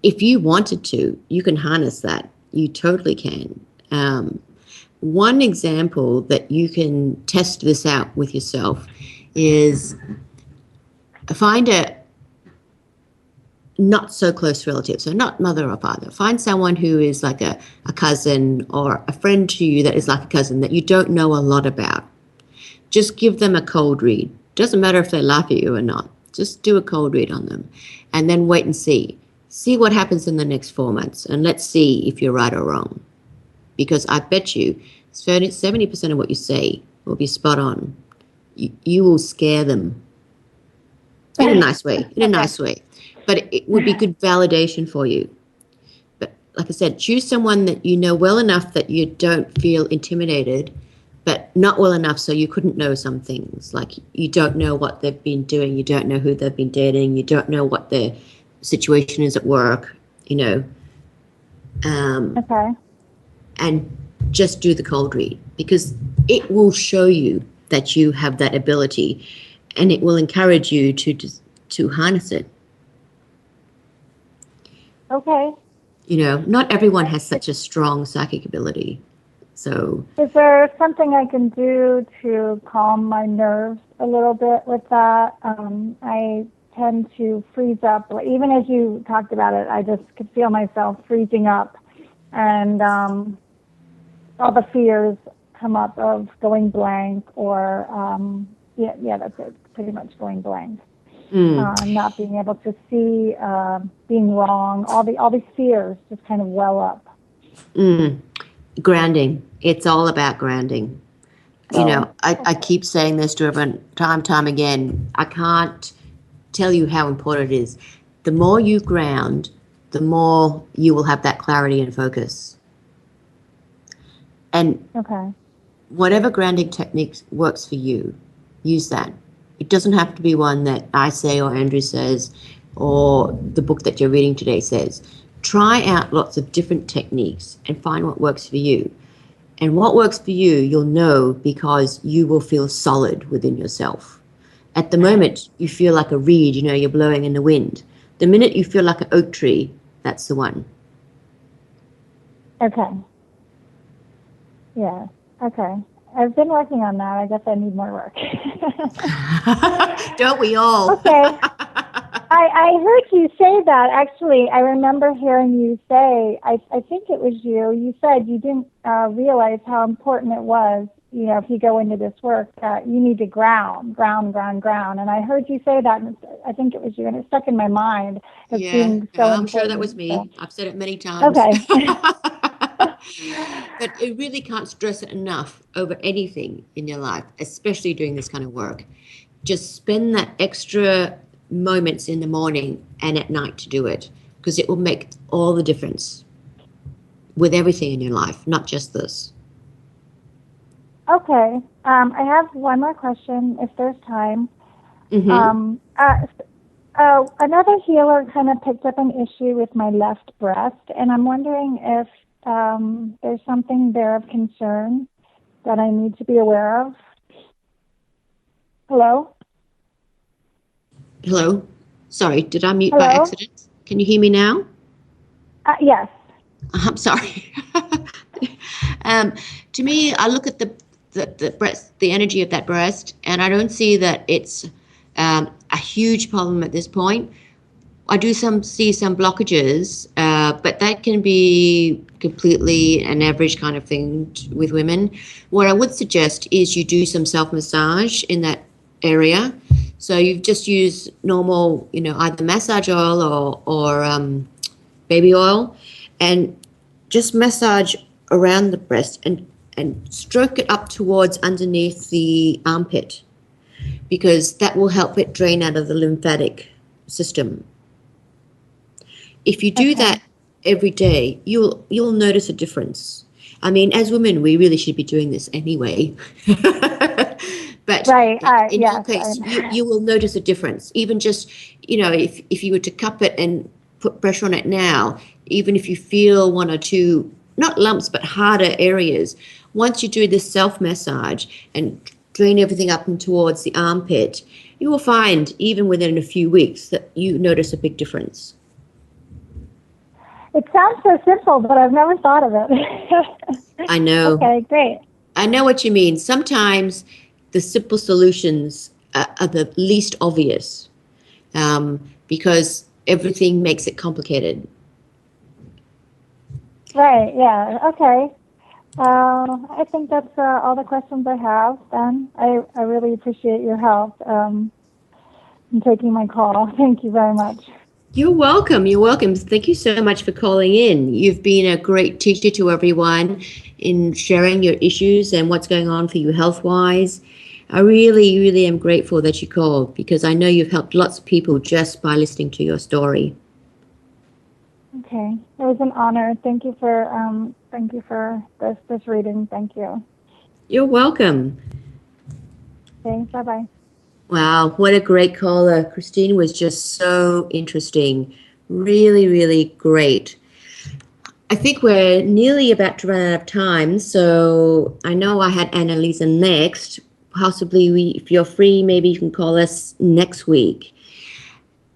If you wanted to, you can harness that. You totally can. One example that you can test this out with yourself is find a not so close relative, so not mother or father. Find someone who is like a cousin, or a friend to you that is like a cousin that you don't know a lot about. Just give them a cold read. Doesn't matter if they laugh at you or not. Just do a cold read on them, and then wait and see. See what happens in the next 4 months, and let's see if you're right or wrong. Because I bet you 70% of what you say will be spot on. You will scare them. In a nice way, But it would be good validation for you. like I said, choose someone that you know well enough that you don't feel intimidated, but not well enough so you couldn't know some things. Like you don't know what they've been doing, you don't know who they've been dating, you don't know what their situation is at work, you know. Okay. And just do the cold read, because it will show you that you have that ability, and it will encourage you to harness it. Okay. You know, not everyone has such a strong psychic ability. So, is there something I can do to calm my nerves a little bit with that? I tend to freeze up. Even as you talked about it, I just could feel myself freezing up, and all the fears come up of going blank, or yeah, that's it. Pretty much going blank. Not being able to see, being wrong. All these fears just kind of well up. Grounding. It's all about grounding. You know, I keep saying this to everyone time again. I can't tell you how important it is. The more you ground, the more you will have that clarity and focus. And whatever grounding technique works for you, use that. It doesn't have to be one that I say or Andrew says or the book that you're reading today says. Try out lots of different techniques and find what works for you. And what works for you, you'll know because you will feel solid within yourself. At the moment, you feel like a reed, you know, you're blowing in the wind. The minute you feel like an oak tree, that's the one. Okay. Yeah. Okay. I've been working on that. I guess I need more work. Don't we all? Okay. I heard you say that. Actually, I remember hearing you say, I think it was you said you didn't realize how important it was, you know, if you go into this work, that you need to ground. And I heard you say that, and I think it was you, and it stuck in my mind as being so I'm important. sure that was me. So. I've said it many times. Okay. But it really can't stress it enough over anything in your life, especially doing this kind of work. Just spend that extra moments in the morning and at night to do it, because it will make all the difference with everything in your life, not just this. Okay. I have one more question, if there's time. Another healer kind of picked up an issue with my left breast, and I'm wondering if there's something there of concern that I need to be aware of. Hello? Hello? Sorry, did I mute by accident? Can you hear me now? Yes. I'm sorry. To me, I look at the breast, the energy of that breast, and I don't see that it's a huge problem at this point. I do see some blockages, but that can be completely an average kind of thing with women. What I would suggest is you do some self-massage in that area. So you just use normal, you know, either massage oil or baby oil, and just massage around the breast and stroke it up towards underneath the armpit, because that will help it drain out of the lymphatic system. If you do that every day, you'll notice a difference. I mean, as women, we really should be doing this anyway. But in your case, you will notice a difference. Even just, you know, if you were to cup it and put pressure on it now, even if you feel one or two, not lumps, but harder areas, once you do this self-massage and drain everything up and towards the armpit, you will find, even within a few weeks, that you notice a big difference. It sounds so simple, but I've never thought of it. I know. Okay, great. I know what you mean. Sometimes the simple solutions are the least obvious, because everything makes it complicated. Right, yeah, okay. I think that's all the questions I have, then. I really appreciate your help in taking my call. Thank you very much. You're welcome. You're welcome. Thank you so much for calling in. You've been a great teacher to everyone in sharing your issues and what's going on for you health-wise. I really, really am grateful that you called, because I know you've helped lots of people just by listening to your story. Okay, it was an honor. Thank you for this reading. Thank you. You're welcome. Thanks. Bye bye. Wow, what a great caller. Christine was just so interesting. Really, really great. I think we're nearly about to run out of time, so I know I had Annalisa next. Possibly, if you're free, maybe you can call us next week.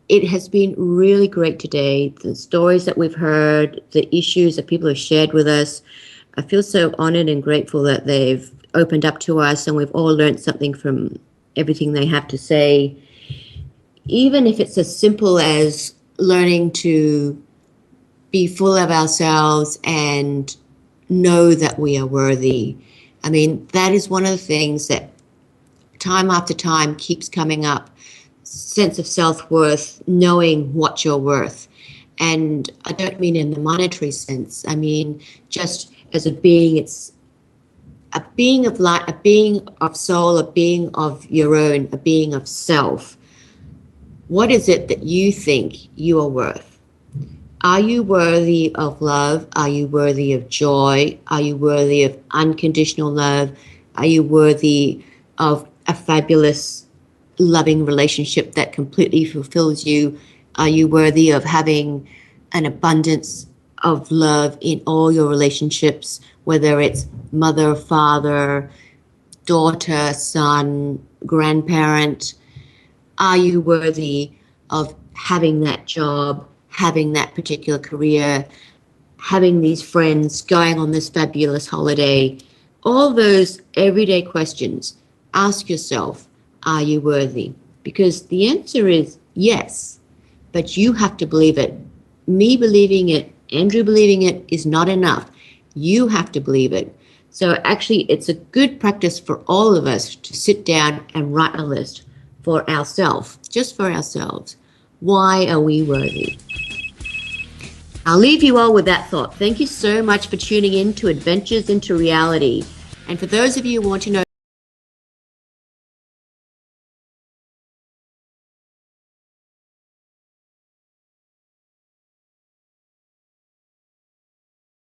It has been really great today. The stories that we've heard, the issues that people have shared with us. I feel so honored and grateful that they've opened up to us and we've all learned something from everything they have to say. Even if it's as simple as learning to be full of ourselves and know that we are worthy. I mean, that is one of the things that time after time keeps coming up. Sense of self-worth, knowing what you're worth. And I don't mean in the monetary sense. I mean, just as a being, it's a being of light, a being of soul, a being of your own, a being of self. What is it that you think you are worth? Are you worthy of love? Are you worthy of joy? Are you worthy of unconditional love? Are you worthy of a fabulous, loving relationship that completely fulfills you? Are you worthy of having an abundance of love in all your relationships, whether it's mother, father, daughter, son, grandparent? Are you worthy of having that job, having that particular career, having these friends, going on this fabulous holiday? All those everyday questions. Ask yourself, are you worthy? Because the answer is yes, but you have to believe it. Me believing it, Andrew believing it is not enough. You have to believe it. So actually, it's a good practice for all of us to sit down and write a list for ourselves, just for ourselves. Why are we worthy? I'll leave you all with that thought. Thank you so much for tuning in to Adventures into Reality. And for those of you who want to know